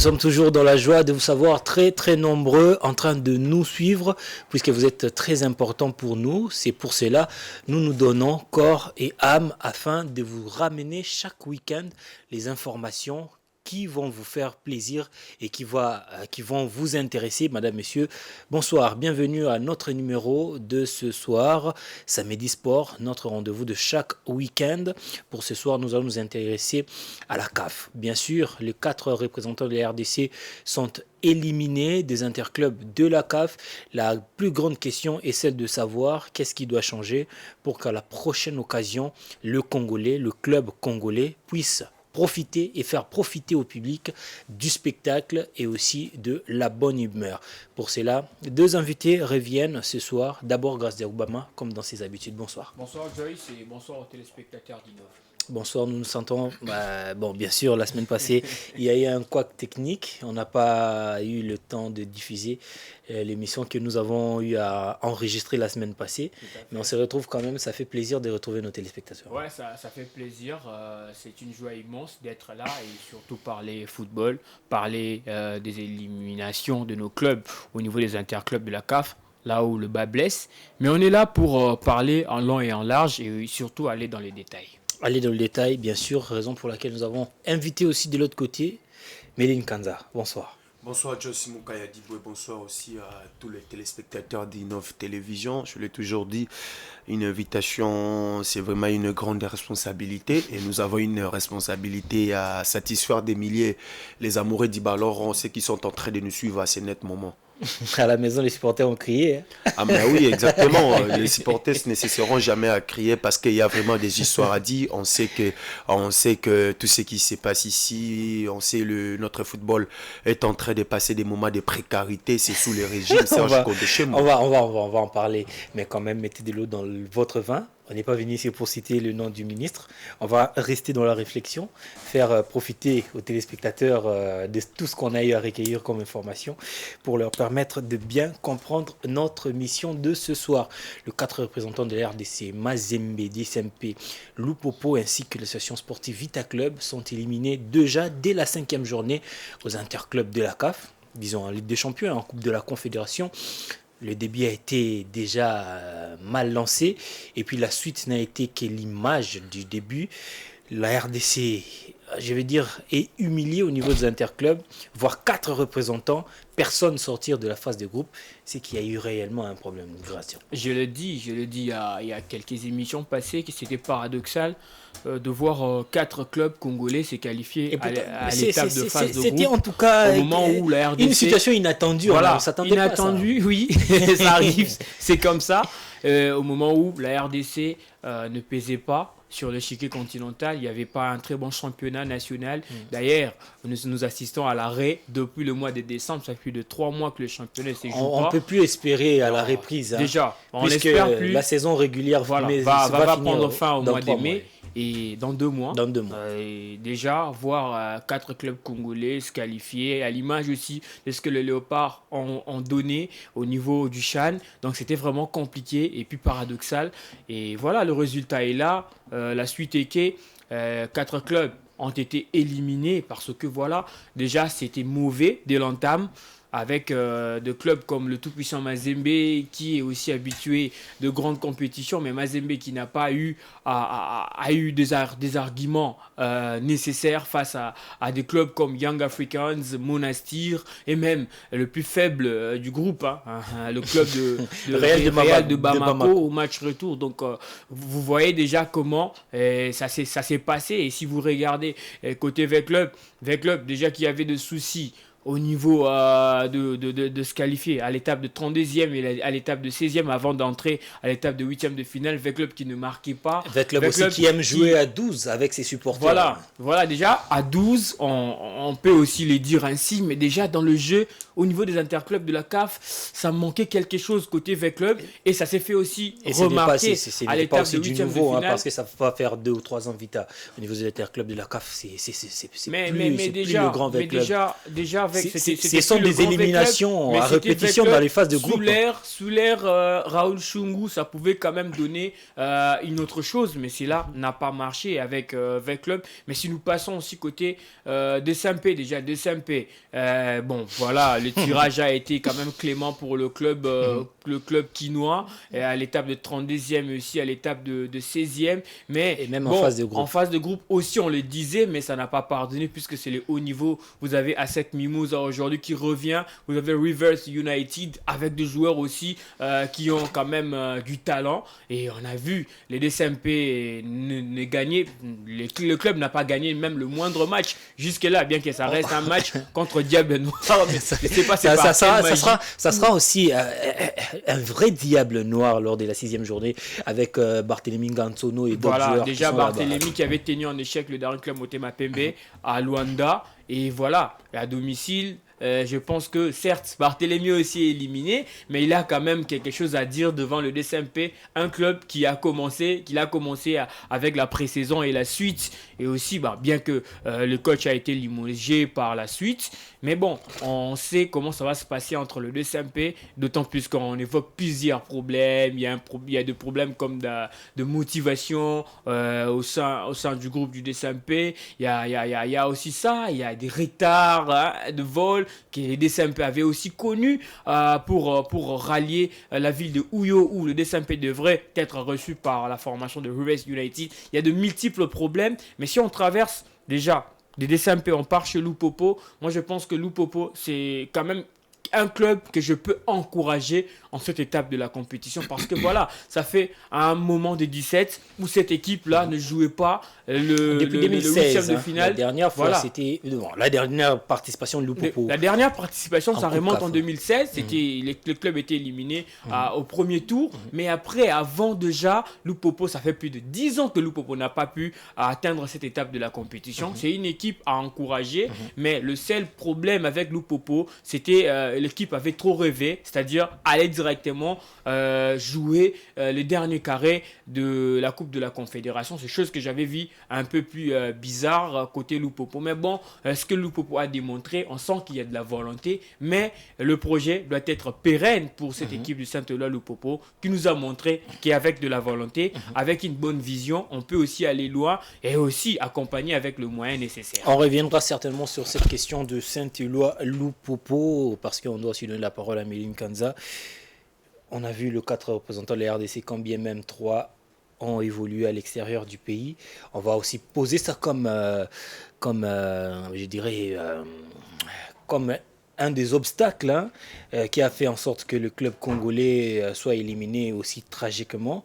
Nous sommes toujours dans la joie de vous savoir très très nombreux en train de nous suivre puisque vous êtes très importants pour nous. C'est pour cela nous nous donnons corps et âme afin de vous ramener chaque week-end les informations qui vont vous faire plaisir et qui vont vous intéresser. Madame, Messieurs, bonsoir, bienvenue à notre numéro de ce soir, Samedi Sport, notre rendez-vous de chaque week-end. Pour ce soir, nous allons nous intéresser à la CAF. Bien sûr, les 4 représentants de la RDC sont éliminés des interclubs de la CAF. La plus grande question est celle de savoir qu'est-ce qui doit changer pour qu'à la prochaine occasion, le club congolais puisse profiter et faire profiter au public du spectacle et aussi de la bonne humeur. Pour cela, 2 invités reviennent ce soir. D'abord, grâce à Obama, comme dans ses habitudes. Bonsoir. Bonsoir Joyce et bonsoir aux téléspectateurs d'Innov. Bonsoir, nous nous sentons... bon, bien sûr, la semaine passée, il y a eu un couac technique. On n'a pas eu le temps de diffuser l'émission que nous avons eu à enregistrer la semaine passée. Mais on se retrouve quand même, ça fait plaisir de retrouver nos téléspectateurs. Ouais, ça fait plaisir. C'est une joie immense d'être là et surtout parler football, parler des éliminations de nos clubs au niveau des interclubs de la CAF, là où le bas blesse. Mais on est là pour parler en long et en large et surtout aller dans les détails. Aller dans le détail, bien sûr, raison pour laquelle nous avons invité aussi de l'autre côté Méline Kanza. Bonsoir. Bonsoir Joss Moukaya Diboué, bonsoir aussi à tous les téléspectateurs d'Innov Télévision. Je l'ai toujours dit, une invitation, c'est vraiment une grande responsabilité et nous avons une responsabilité à satisfaire des milliers. Les amoureux d'Ibalor, ceux qui sont en train de nous suivre à ces nets moments. À la maison, les supporters ont crié. Hein. Ah mais oui, exactement. Les supporters ne cesseront jamais à crier parce qu'il y a vraiment des histoires à dire. On sait que tout ce qui se passe ici, on sait notre football est en train de passer des moments de précarité. C'est sous les régimes. on va en parler. Mais quand même, mettez de l'eau dans votre vin. On n'est pas venu ici pour citer le nom du ministre. On va rester dans la réflexion, faire profiter aux téléspectateurs de tout ce qu'on a eu à recueillir comme information pour leur permettre de bien comprendre notre mission de ce soir. Les 4 représentants de la RDC, Mazembe, DSMP, Lupopo ainsi que l'association sportive Vita Club sont éliminés déjà dès la 5e journée aux interclubs de la CAF, disons en Ligue des Champions, en Coupe de la Confédération. Le début a été déjà mal lancé et puis la suite n'a été que l'image du début. La RDC, je vais dire, est humiliée au niveau des interclubs, voire 4 représentants, personne sortir de la phase de groupe, c'est qu'il y a eu réellement un problème de migration. Je le dis il y a quelques émissions passées que c'était paradoxal de voir 4 clubs congolais se qualifier à l'étape de phase de groupe. C'était en tout cas au moment où la RDC, une situation inattendue. Voilà, on s'attendait pas à ça. Oui, ça arrive, c'est comme ça. Au moment où la RDC ne pesait pas sur l'échiquier continental, il n'y avait pas un très bon championnat national. D'ailleurs, nous assistons à l'arrêt depuis le mois de décembre. Ça fait plus de 3 mois que le championnat se joue pas. On ne peut plus espérer à la reprise. Déjà, on n'espère plus. La saison régulière va prendre fin au mois de mai. Et dans 2 mois, déjà, voir 4 clubs congolais se qualifier, à l'image aussi de ce que les Léopards ont donné au niveau du CHAN. Donc c'était vraiment compliqué et puis paradoxal. Et voilà, le résultat est là. La suite est que 4 clubs ont été éliminés parce que voilà, déjà c'était mauvais dès l'entame. Avec des clubs comme le tout-puissant Mazembe qui est aussi habitué de grandes compétitions, mais Mazembe qui n'a pas eu des arguments nécessaires face à des clubs comme Young Africans, Monastir et même le plus faible du groupe, le club de Real de Bamako au match retour. Donc vous voyez déjà comment ça s'est passé. Et si vous regardez côté V-Club déjà qu'il y avait des soucis au niveau de se qualifier à l'étape de 32e et à l'étape de 16e avant d'entrer à l'étape de 8e de finale. V-Club qui ne marquait pas. V-Club aussi qui aime jouer à 12 avec ses supporters. Voilà, déjà à 12, on peut aussi les dire ainsi, mais déjà dans le jeu, au niveau des interclubs de la CAF, ça manquait quelque chose côté V-Club et ça s'est fait aussi remarquer à l'étape de 8e de finale. Parce que ça ne va pas faire 2 ou 3 ans Vita au niveau des interclubs de la CAF, c'est plus le grand V-Club. Mais déjà Ce sont des éliminations à répétition dans les phases de groupe. Sous l'ère Raoul Chungu, ça pouvait quand même donner une autre chose, mais cela n'a pas marché avec Club. Mais si nous passons aussi côté DSMP, déjà DSMP, bon voilà, le tirage a été quand même clément pour le club quinois, à l'étape de 32e aussi, à l'étape de 16e. Et même en phase de groupe. En phase de groupe aussi, on le disait, mais ça n'a pas pardonné puisque c'est les hauts niveaux. Vous avez Asec Mimosa aujourd'hui qui revient. Vous avez Rivers United avec des joueurs aussi qui ont quand même du talent. Et on a vu les DSMP ne gagner. Le club n'a pas gagné même le moindre match jusque-là, bien que ça reste un match contre Diable Noir. Mais ça sera aussi un vrai Diable Noir lors de la 6e journée avec Barthélémy Gansono et d'autres joueurs. Déjà Barthélémy qui avait tenu en échec le dernier club Motema Pembe à Luanda. Et voilà, à domicile, je pense que certes, Barthélémy aussi est éliminé, mais il a quand même quelque chose à dire devant le DSMP, un club qui a commencé avec la pré-saison et la suite. Et aussi, bien que le coach a été limogé par la suite, mais bon, on sait comment ça va se passer entre le DSMP, d'autant plus qu'on évoque plusieurs problèmes. Il y a des problèmes comme de motivation au sein du groupe du DSMP. Il y a aussi ça, il y a des retards de vol que les DSMP avaient aussi connus pour rallier la ville de Uyo où le DSMP devrait être reçu par la formation de Rivers United. Il y a de multiples problèmes, mais si on traverse déjà des DSMP, on part chez Lupopo. Moi, je pense que Lupopo, c'est quand même un club que je peux encourager en cette étape de la compétition parce que voilà, ça fait un moment de 17 où cette équipe-là ne jouait pas depuis 2016, le 8e de finale. La dernière fois, c'était la dernière participation de Lupopo. La dernière participation, ça remonte en 2016. Le club était éliminé au premier tour, mais après, avant déjà, Lupopo, ça fait plus de 10 ans que Lupopo n'a pas pu atteindre cette étape de la compétition. C'est une équipe à encourager, mais le seul problème avec Lupopo, c'était l'équipe avait trop rêvé, c'est-à-dire aller directement jouer les derniers carrés de la Coupe de la Confédération. C'est chose que j'avais vu un peu plus bizarre côté Lupopo. Mais bon, ce que Lupopo a démontré, on sent qu'il y a de la volonté, mais le projet doit être pérenne pour cette équipe du Saint-Éloi Lupopo qui nous a montré qu'avec de la volonté, avec une bonne vision, on peut aussi aller loin et aussi accompagner avec le moyen nécessaire. On reviendra certainement sur cette question de Saint-Éloi Lupopo parce qu'on doit aussi donner la parole à Méline Kanza. On a vu les 4 représentants de la RDC, quand bien même 3 ont évolué à l'extérieur du pays. On va aussi poser ça comme un des obstacles qui a fait en sorte que le club congolais soit éliminé aussi tragiquement.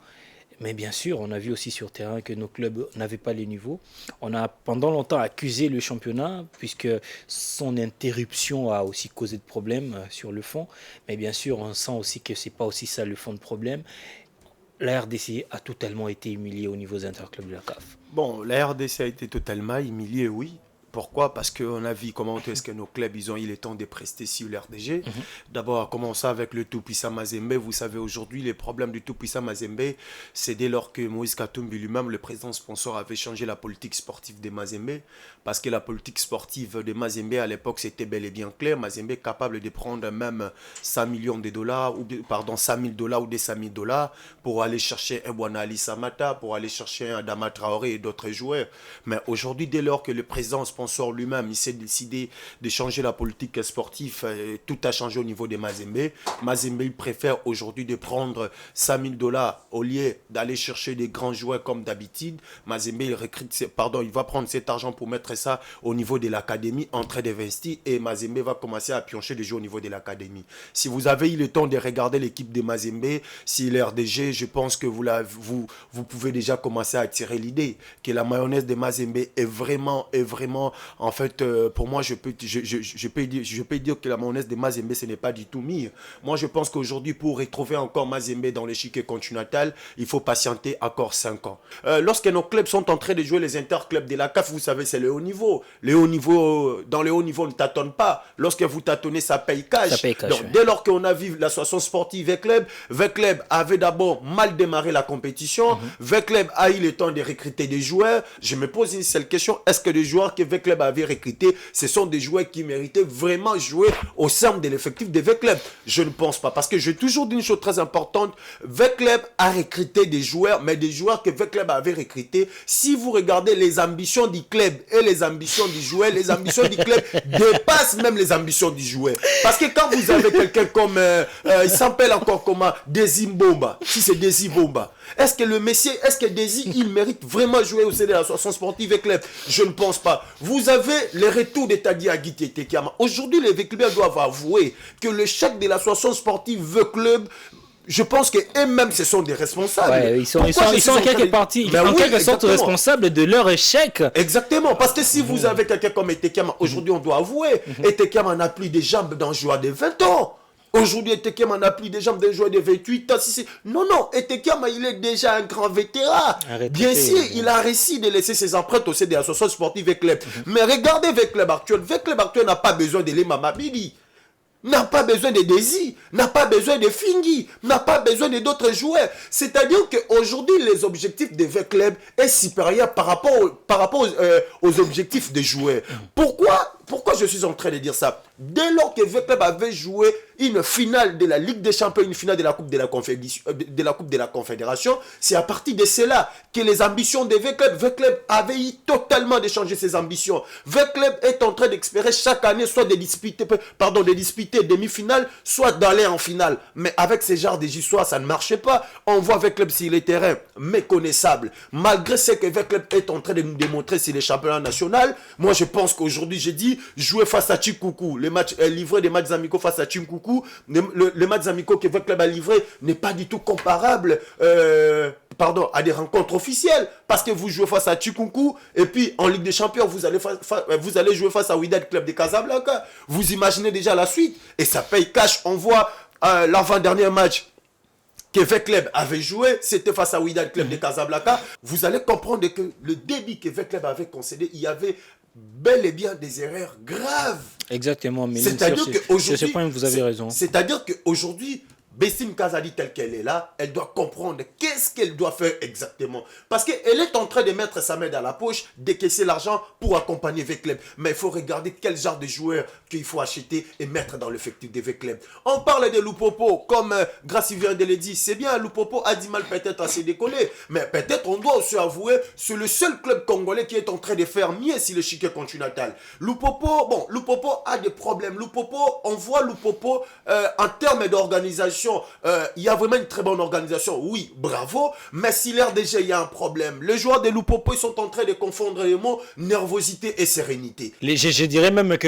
Mais bien sûr, on a vu aussi sur terrain que nos clubs n'avaient pas les niveaux. On a pendant longtemps accusé le championnat puisque son interruption a aussi causé de problèmes sur le fond. Mais bien sûr, on sent aussi que ce n'est pas aussi ça le fond de problème. La RDC a totalement été humiliée au niveau des interclubs de la CAF. Bon, la RDC a été totalement humiliée, oui. Pourquoi? Parce qu'on a vu comment est-ce que nos clubs ils ont eu le temps de prester sur l'RDG. D'abord, à commencer avec le tout-puissant Mazembe. Vous savez, aujourd'hui, les problèmes du tout-puissant Mazembe, c'est dès lors que Moïse Katumbi lui-même, le président sponsor, avait changé la politique sportive des Mazembe. Parce que la politique sportive de Mazembe, à l'époque, c'était bel et bien clair. Mazembe est capable de prendre même 100 millions de dollars, $100 000 ou des $100 000 pour aller chercher un Bwana Ali Samata, pour aller chercher un Adama Traoré et d'autres joueurs. Mais aujourd'hui, dès lors que le président sponsor lui-même, il s'est décidé de changer la politique sportive, tout a changé au niveau des Mazembe. Mazembe, il préfère aujourd'hui de prendre $100 000 au lieu d'aller chercher des grands joueurs comme d'habitude. Mazembe, il va prendre cet argent pour mettre ça au niveau de l'académie, en train d'investir, et Mazembe va commencer à piocher des jeux au niveau de l'académie. Si vous avez eu le temps de regarder l'équipe de Mazembe, si l'RDG, je pense que vous pouvez déjà commencer à tirer l'idée que la mayonnaise de Mazembe est vraiment en fait, pour moi, je peux dire que la mayonnaise de Mazembe, ce n'est pas du tout mire. Moi, je pense qu'aujourd'hui, pour retrouver encore Mazembe dans l'échiquier continental, il faut patienter encore 5 ans. Lorsque nos clubs sont en train de jouer les interclubs de la CAF, vous savez, c'est le haut niveau. Dans le haut niveau, on ne tâtonne pas. Lorsque vous tâtonnez, ça paye cash. Donc, oui. Dès lors qu'on a vu l'association sportive V-Club avait d'abord mal démarré la compétition. V-Club a eu le temps de recruter des joueurs. Je me pose une seule question. Est-ce que les joueurs que V-Club Club avait recruté, ce sont des joueurs qui méritaient vraiment jouer au sein de l'effectif de V-Club. Je ne pense pas, parce que j'ai toujours dit une chose très importante, V-Club a recruté des joueurs, mais des joueurs que V-Club avait recrutés. Si vous regardez les ambitions du club et les ambitions du joueur, les ambitions du club dépassent même les ambitions du joueur. Parce que quand vous avez quelqu'un comme, il s'appelle encore comment, Desi Mbomba, si c'est Desi Mbomba, est-ce que le Messi, est-ce que Desi, il mérite vraiment jouer au CD de l'association sportive V-Club? Je ne pense pas. Vous avez les retours de Tadi Agiti et Tekama. Aujourd'hui, les V-Clubs doivent avouer que le chèque de l'association sportive V-Club, je pense qu'eux-mêmes, ce sont des responsables. Ouais, ils sont en quelque partie, en quelque sorte responsables de leur échec. Exactement, parce que si vous avez quelqu'un comme Etekama, aujourd'hui on doit avouer, Etekama n'a plus des jambes d'un joueur de 20 ans. Aujourd'hui, Etekama n'a plus des jambes d'un joueur de 28 ans. Non, Etekama, il est déjà un grand vétéran. Bien sûr, il a réussi de laisser ses empreintes au sein de l'association sportive V-Club. Mais regardez V-Club actuel. V-Club actuel n'a pas besoin de Lema Mabidi, n'a pas besoin de Desi, n'a pas besoin de Fingi, n'a pas besoin d'autres joueurs. C'est-à-dire qu'aujourd'hui, les objectifs de V-Club est supérieur par rapport aux objectifs des joueurs. Pourquoi je suis en train de dire ça? Dès lors que V-Club avait joué une finale de la Ligue des Champions, une finale de la Coupe de la Confédération, c'est à partir de cela que les ambitions de V-Club avait eu totalement de changer ses ambitions. V-Club est en train d'espérer chaque année soit de disputer demi-finale, soit d'aller en finale. Mais avec ces genres de histoires, ça ne marchait pas. On voit V-Club sur les terrains méconnaissables. Malgré ce que V-Club est en train de nous démontrer sur les championnats nationaux, moi je pense qu'aujourd'hui, j'ai dit, jouer face à Chikuku, livrer des matchs amicaux face à Chikuku, les matchs amicaux que V-Club a livrés n'est pas du tout comparable à des rencontres officielles, parce que vous jouez face à Chikuku et puis en Ligue des Champions vous allez jouer face à Wydad Club de Casablanca. Vous imaginez déjà la suite, et ça paye cash. On voit l'avant-dernier match que V-Club avait joué, c'était face à Wydad Club de Casablanca. Vous allez comprendre que le débit que V-Club avait concédé, il y avait bel et bien des erreurs graves. Exactement, mais c'est-à-dire sur ce point, vous avez raison. C'est-à-dire qu'aujourd'hui, Bessine Kazadi telle qu'elle est là, elle doit comprendre qu'est-ce qu'elle doit faire exactement. Parce qu'elle est en train de mettre sa main dans la poche, décaisser l'argent pour accompagner V-Club. Mais il faut regarder quel genre de joueurs qu'il faut acheter et mettre dans l'effectif de V-Club. On parle de Lupopo, comme Gracie vient de le dire. C'est bien, Lupopo a du mal peut-être à se décoller. Mais peut-être on doit aussi avouer, c'est le seul club congolais qui est en train de faire mieux si le chiquet continental. Lupopo a des problèmes. On voit Lupopo en termes d'organisation. Il y a vraiment une très bonne organisation, oui, bravo, mais si l'RDG, il y a un problème. Les joueurs de Lupopo, ils sont en train de confondre les mots nervosité et sérénité. Je dirais même que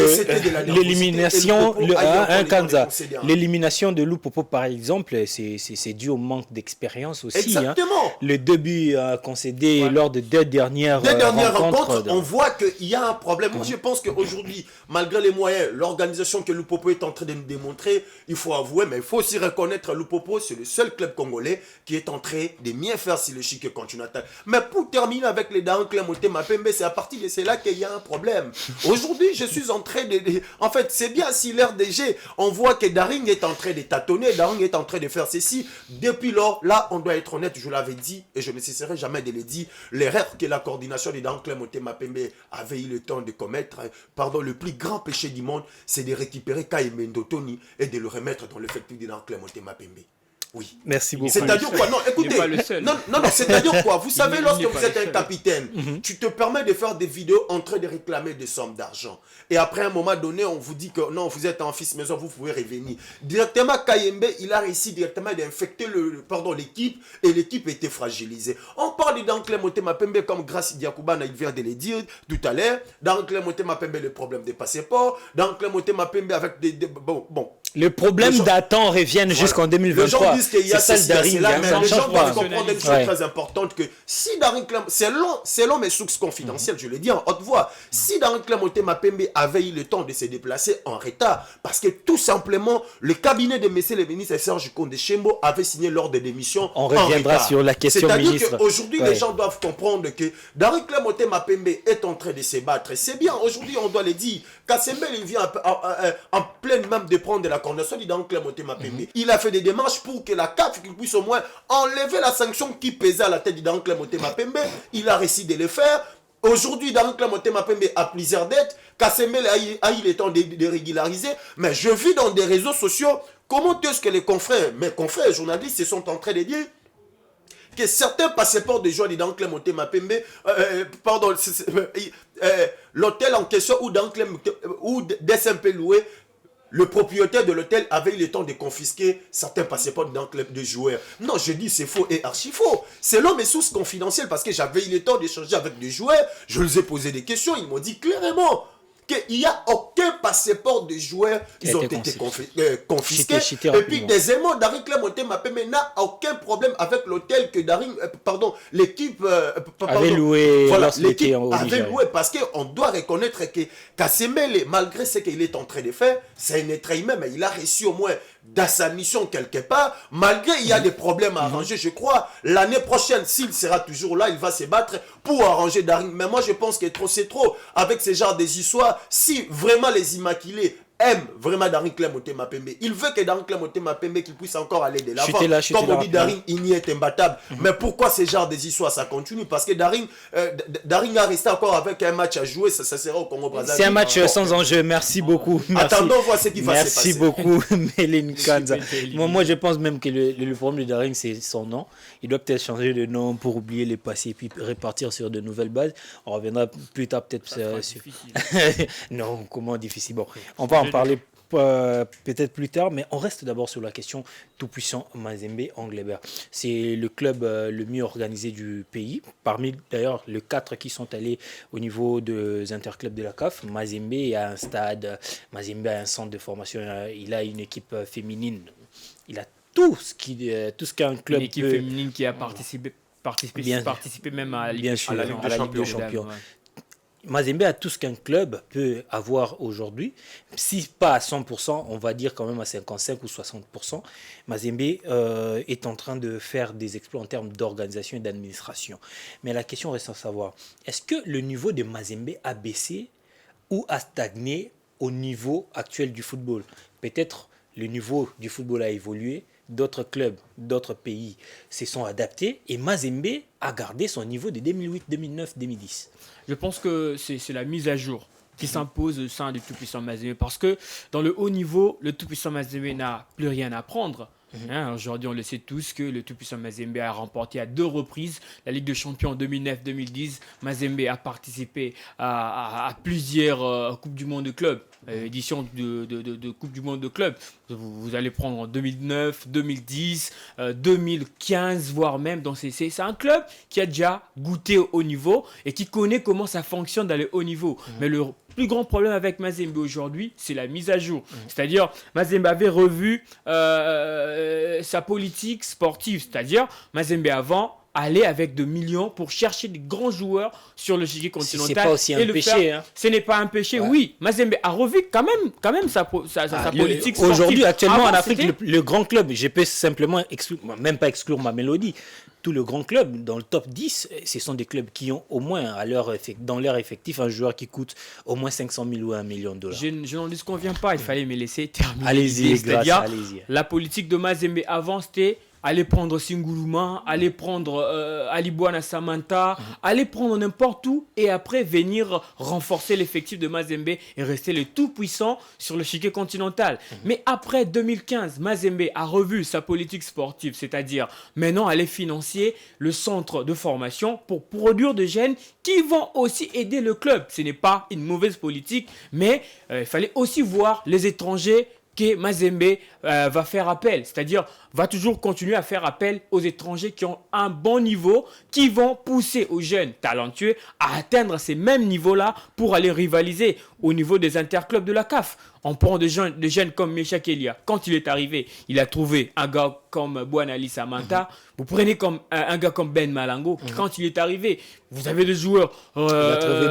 l'élimination de Lupopo, par exemple, c'est dû au manque d'expérience aussi. Exactement. Le début concédé lors de deux dernières rencontres, on voit qu'il y a un problème. Moi, je pense qu'aujourd'hui, malgré les moyens, l'organisation que Lupopo est en train de nous démontrer, il faut avouer, mais il faut aussi reconnaître Lupopo, c'est le seul club congolais qui est en train de mieux faire sur le chic continental. Mais pour terminer avec les Daring Motema Pembe, c'est à partir de cela qu'il y a un problème. Aujourd'hui, je suis en train de... En fait, c'est bien si l'RDG, on voit que Daring est en train de tâtonner, Daring est en train de faire ceci. Depuis lors, là, on doit être honnête, je l'avais dit, et je ne cesserai jamais de le dire, l'erreur que la coordination des Daring Motema Pembe avait eu le temps de commettre, le plus grand péché du monde, c'est de récupérer Kaimendo Tony et de le remettre dans l'effectif des Daring Motema Pembe. Oui. Merci beaucoup. C'est-à-dire quoi? Non, écoutez. Non, c'est-à-dire quoi? Vous savez, lorsque vous êtes un capitaine, tu te permets de faire des vidéos en train de réclamer des sommes d'argent. Et après, à un moment donné, on vous dit que non, vous êtes en fils maison, vous pouvez revenir. Directement, Kayembe, il a réussi directement d'infecter l'équipe, et l'équipe était fragilisée. On parle d'Anclé Motema Pembe comme Gracie Diakouba, il vient de le dire tout à l'heure. D'Anclé Motema Pembe, le problème des passeports. D'Anclé Motema Pembe avec bon. Le problème d'attente revient jusqu'en 2023. Les gens disent qu'il y a ceci, là, mais les gens doivent comprendre une chose très importante, que si Daring Clem, selon mes sources confidentielles, je le dis en haute voix, si Daring Clem Motema Pembe avait eu le temps de se déplacer en retard, parce que tout simplement, le cabinet de messieurs les ministres et Serge Konde Chembo avait signé l'ordre de démission. On reviendra sur la question ministre. C'est-à-dire qu'aujourd'hui, les gens doivent comprendre que Daring Clem Motema Pembe est en train de se battre. C'est bien, aujourd'hui, on doit le dire. Kassembe, il vient en pleine même de prendre de la coordination d'Daring Clem Motema Pembe. Il a fait des démarches pour que la CAF puisse au moins enlever la sanction qui pesait à la tête d'Daring Clem Motema Pembe. Il a réussi de le faire. Aujourd'hui, dans le club Motema Pembe a plusieurs dettes. Kassemele a eu le temps de régulariser. Mais je vis dans des réseaux sociaux. Comment est-ce que mes confrères journalistes se sont en train de dire que certains passeports de joueurs dans le club Motema Pembe, l'hôtel en question ou dans le club ou DSMP loué, le propriétaire de l'hôtel avait eu le temps de confisquer certains passeports dans le club de joueurs. Non, je dis c'est faux et archi faux. Selon mes sources confidentielles, parce que j'avais eu le temps d'échanger avec des joueurs, je leur ai posé des questions, ils m'ont dit clairement qu'il n'y a aucun passeport de joueurs qui ont été confisqués. Et puis, deuxièmement, Daring Club Motema Pembe n'a aucun problème avec l'hôtel que l'équipe avait loué. Voilà, l'équipe avait loué parce qu'on doit reconnaître que Kassemele, malgré ce qu'il est en train de faire, c'est un être humain, mais il a réussi au moins dans sa mission quelque part, malgré il y a des problèmes à arranger, je crois. L'année prochaine, s'il sera toujours là, il va se battre pour arranger Daring. Mais moi, je pense que c'est trop avec ce genre des histoires. Si vraiment les Immaculés aiment vraiment Daring Club Motema Pembe, il veut que Daring Club Motema Pembe qu'il puisse encore aller de l'avant. Comme on dit, Daring, il n'y est imbattable. Mais pourquoi ce genre des histoires, ça continue? Parce que Daring a resté encore avec un match à jouer, ça sera au Congo-Brazzaville. C'est un match sans enjeu, merci beaucoup. Merci. Attendons voir ce qui va se passer. Merci beaucoup, Méline Kanza. Moi, je pense même que le problème de Daring, c'est son nom. Il doit peut-être changer de nom pour oublier les passés et puis repartir sur de nouvelles bases. On reviendra plus tard peut-être sur... Non, comment difficile? Bon, on va en parler peut-être plus tard, mais on reste d'abord sur la question tout-puissant Mazembe Anglebert. C'est le club le mieux organisé du pays. Parmi d'ailleurs les 4 qui sont allés au niveau des interclubs de la CAF, Mazembe a un stade, Mazembe a un centre de formation, il a une équipe féminine, il a tout ce qu'un club. Une équipe féminine qui a participé même à la Ligue des Champions. Ouais. Mazembe a tout ce qu'un club peut avoir aujourd'hui, si pas à 100%, on va dire quand même à 55 ou 60%. Mazembe est en train de faire des exploits en termes d'organisation et d'administration. Mais la question reste à savoir, est-ce que le niveau de Mazembe a baissé ou a stagné au niveau actuel du football? Peut-être le niveau du football a évolué, d'autres clubs, d'autres pays se sont adaptés et Mazembe a gardé son niveau de 2008, 2009, 2010. Je pense que c'est la mise à jour qui s'impose au sein du tout-puissant Mazembe parce que dans le haut niveau, le tout-puissant Mazembe n'a plus rien à prendre. Aujourd'hui, on le sait tous que le tout-puissant Mazembe a remporté à 2 reprises la Ligue des Champions en 2009-2010. Mazembe a participé à plusieurs Coupes du Monde de clubs, éditions de Coupe du Monde de clubs. Vous allez prendre en 2009, 2010, 2015, voire même. Donc c'est un club qui a déjà goûté au haut niveau et qui connaît comment ça fonctionne dans le haut niveau. Mais le plus grand problème avec Mazembe aujourd'hui, c'est la mise à jour. C'est-à-dire, Mazembe avait revu sa politique sportive. C'est-à-dire, Mazembe avant allait avec 2 millions pour chercher des grands joueurs sur le chiquier continental. C'est pas aussi un péché. Ce n'est pas un péché, oui. Mazembe a revu quand même sa politique sportive. Aujourd'hui, actuellement, en Afrique, le grand club, je peux simplement même pas exclure ma mélodie. Tout le grand club, dans le top 10, ce sont des clubs qui ont au moins dans leur effectif un joueur qui coûte au moins 500 000 ou $1 million. Je n'en disconviens pas, il fallait me laisser terminer. Allez-y, c'est-à-dire, la politique de Mazembe avant, c'était aller prendre Singuluma, aller prendre Alibouana Samanta, aller prendre n'importe où et après venir renforcer l'effectif de Mazembe et rester le tout-puissant sur le chiquier continental. Mais après 2015, Mazembe a revu sa politique sportive, c'est-à-dire maintenant aller financer le centre de formation pour produire des jeunes qui vont aussi aider le club. Ce n'est pas une mauvaise politique, mais il fallait aussi voir les étrangers que Mazembe va faire appel, c'est-à-dire va toujours continuer à faire appel aux étrangers qui ont un bon niveau, qui vont pousser aux jeunes talentueux à atteindre ces mêmes niveaux-là pour aller rivaliser au niveau des interclubs de la CAF. On prend des jeunes comme Mecha Kelia. Quand il est arrivé, il a trouvé un gars comme Bouanali Samanta. Vous prenez un gars comme Ben Malango. Quand il est arrivé, vous avez des joueurs il a trouvé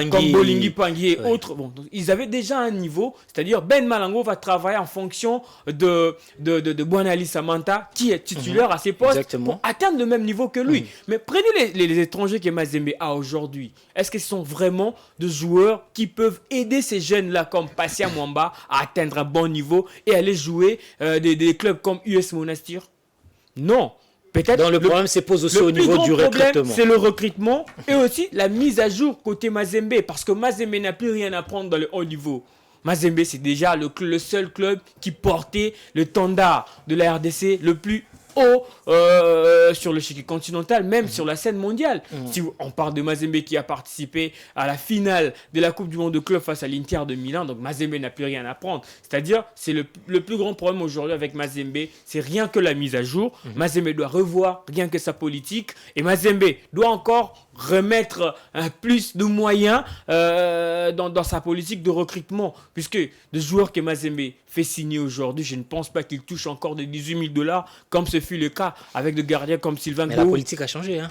comme Bolingi Pangui et autres. Bon, donc, ils avaient déjà un niveau, c'est-à-dire Ben Malango va travailler en fonction de Bouanali Samanta qui est titulaire à ses postes pour atteindre le même niveau que lui. Mais prenez les étrangers que Mazembe a aujourd'hui. Est-ce que ce sont vraiment des joueurs qui peuvent aider ces jeunes-là comme Passia Mwamba à atteindre un bon niveau et aller jouer des clubs comme US Monastir? Non. Peut-être. Donc le problème se pose aussi au niveau du recrutement. C'est le recrutement et aussi la mise à jour côté Mazembe. Parce que Mazembe n'a plus rien à prendre dans le haut niveau. Mazembe, c'est déjà le seul club qui portait le standard de la RDC le plus haut sur le chiquier continental, même sur la scène mondiale. Si on parle de Mazembe qui a participé à la finale de la Coupe du Monde de club face à l'Inter de Milan, donc Mazembe n'a plus rien à prendre. C'est-à-dire, c'est le plus grand problème aujourd'hui avec Mazembe, c'est rien que la mise à jour. Mazembe doit revoir rien que sa politique et Mazembe doit encore remettre plus de moyens dans sa politique de recrutement, puisque de joueurs que Mazembe fait signer aujourd'hui, je ne pense pas qu'il touche encore des $18,000 comme ce fut le cas avec des gardiens comme Sylvain Gou. Mais la politique a changé, hein.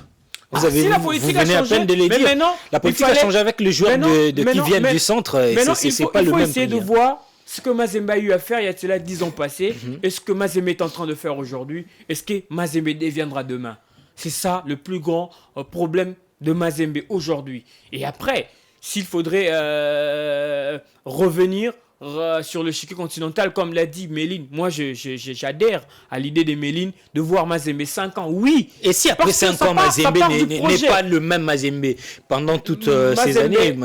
Vous venez à peine de les dire. La politique a changé avec les joueurs qui viennent du centre. C'est pas le même. Il faut essayer de voir ce que Mazembe a eu à faire il y a cela 10 ans passés et ce que Mazembe est en train de faire aujourd'hui et ce que Mazembe deviendra demain. C'est ça le plus grand problème de Mazembe aujourd'hui. Et après, s'il faudrait revenir sur le chiquier continental, comme l'a dit Méline, moi j'adhère à l'idée de Méline de voir Mazembe 5 ans, oui. Et si après 5 ans Mazembe n'est pas le même Mazembe pendant toutes ces années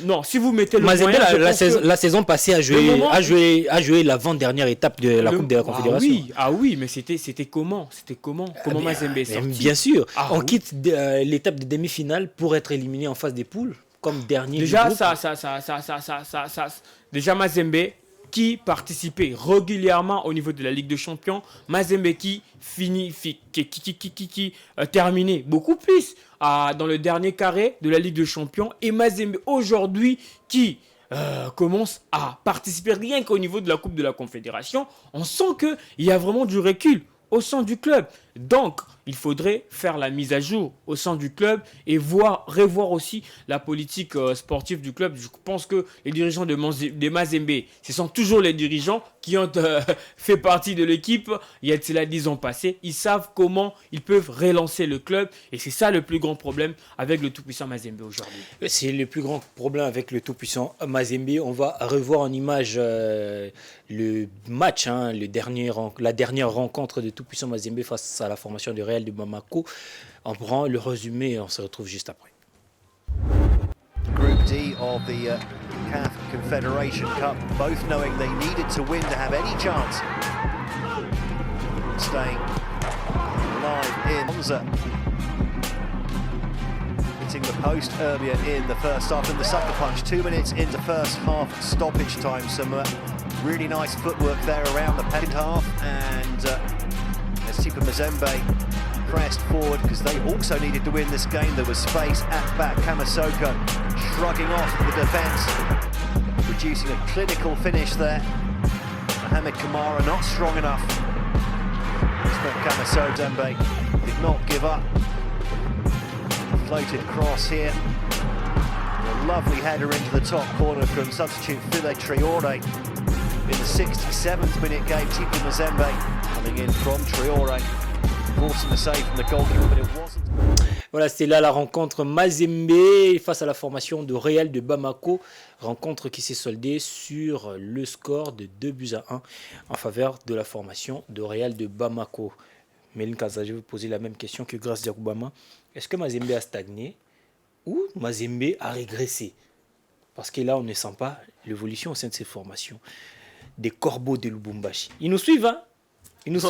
non, si vous mettez le Mazembe, moyen, la saison passée a joué l'avant-dernière étape de la Coupe de la Confédération. Oui, mais c'était comment Mazembe est sorti. Bien sûr, on quitte l'étape de demi-finale pour être éliminé en phase des poules comme dernier déjà du groupe. Déjà Mazembe qui participait régulièrement au niveau de la Ligue des Champions, Mazembe qui terminait beaucoup plus dans le dernier carré de la Ligue des Champions, et Mazembe aujourd'hui qui commence à participer rien qu'au niveau de la Coupe de la Confédération. On sent qu'il y a vraiment du recul au sein du club. Donc, il faudrait faire la mise à jour au sein du club et revoir aussi la politique sportive du club. Je pense que les dirigeants de Mazembe, ce sont toujours les dirigeants qui ont fait partie de l'équipe il y a cela 10 ans passés. Ils savent comment ils peuvent relancer le club et c'est ça le plus grand problème avec le tout-puissant Mazembe aujourd'hui. C'est le plus grand problème avec le tout-puissant Mazembe. On va revoir en image le match, la dernière rencontre de tout-puissant Mazembe face à la formation du Real de Bamako. On prend le résumé et on se retrouve juste après. Group D of the CAF Confederation Cup, both knowing they needed to win to have any chance. Staying live in Monza. Hitting the post earlier in the first half and the sucker punch 2 minutes into first half stoppage time. Some really nice footwork there around the second half, and as Tipa Mazembe pressed forward because they also needed to win this game. There was space at back. Kamasoko shrugging off the defence, producing a clinical finish there. Mohamed Kamara not strong enough. Kamasoko Dembe did not give up. Floated cross here. A lovely header into the top corner from substitute File Traoré. In the 67th minute game, Tipa Mazembe coming in from Traoré. Voilà, c'était là la rencontre Mazembe face à la formation de Real de Bamako. Rencontre qui s'est soldée sur le score de 2-1 en faveur de la formation de Real de Bamako. Méline Kaza, je vais vous poser la même question que Grace Diakoubama. Est-ce que Mazembe a stagné ou Mazembe a régressé? Parce que là, on ne sent pas l'évolution au sein de ces formations. Des corbeaux de Lubumbashi. Ils nous suivent, hein? Vous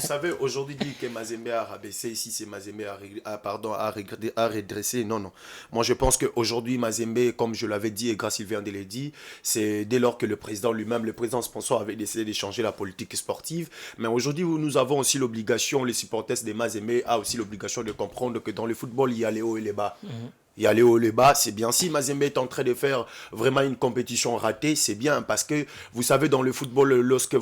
savez, aujourd'hui dire que Mazembe a rabaissé, ici c'est Mazembe a redressé. Non. Moi je pense qu'aujourd'hui Mazembe, comme je l'avais dit et Grace vient de le dire, c'est dès lors que le président lui-même, le président sponsor avait décidé de changer la politique sportive. Mais aujourd'hui nous avons aussi l'obligation, les supporters de Mazembe a aussi l'obligation de comprendre que dans le football il y a les hauts et les bas. Il y a les hauts et les bas, c'est bien. Si Mazembe est en train de faire vraiment une compétition ratée, c'est bien. Parce que, vous savez, dans le football, lorsque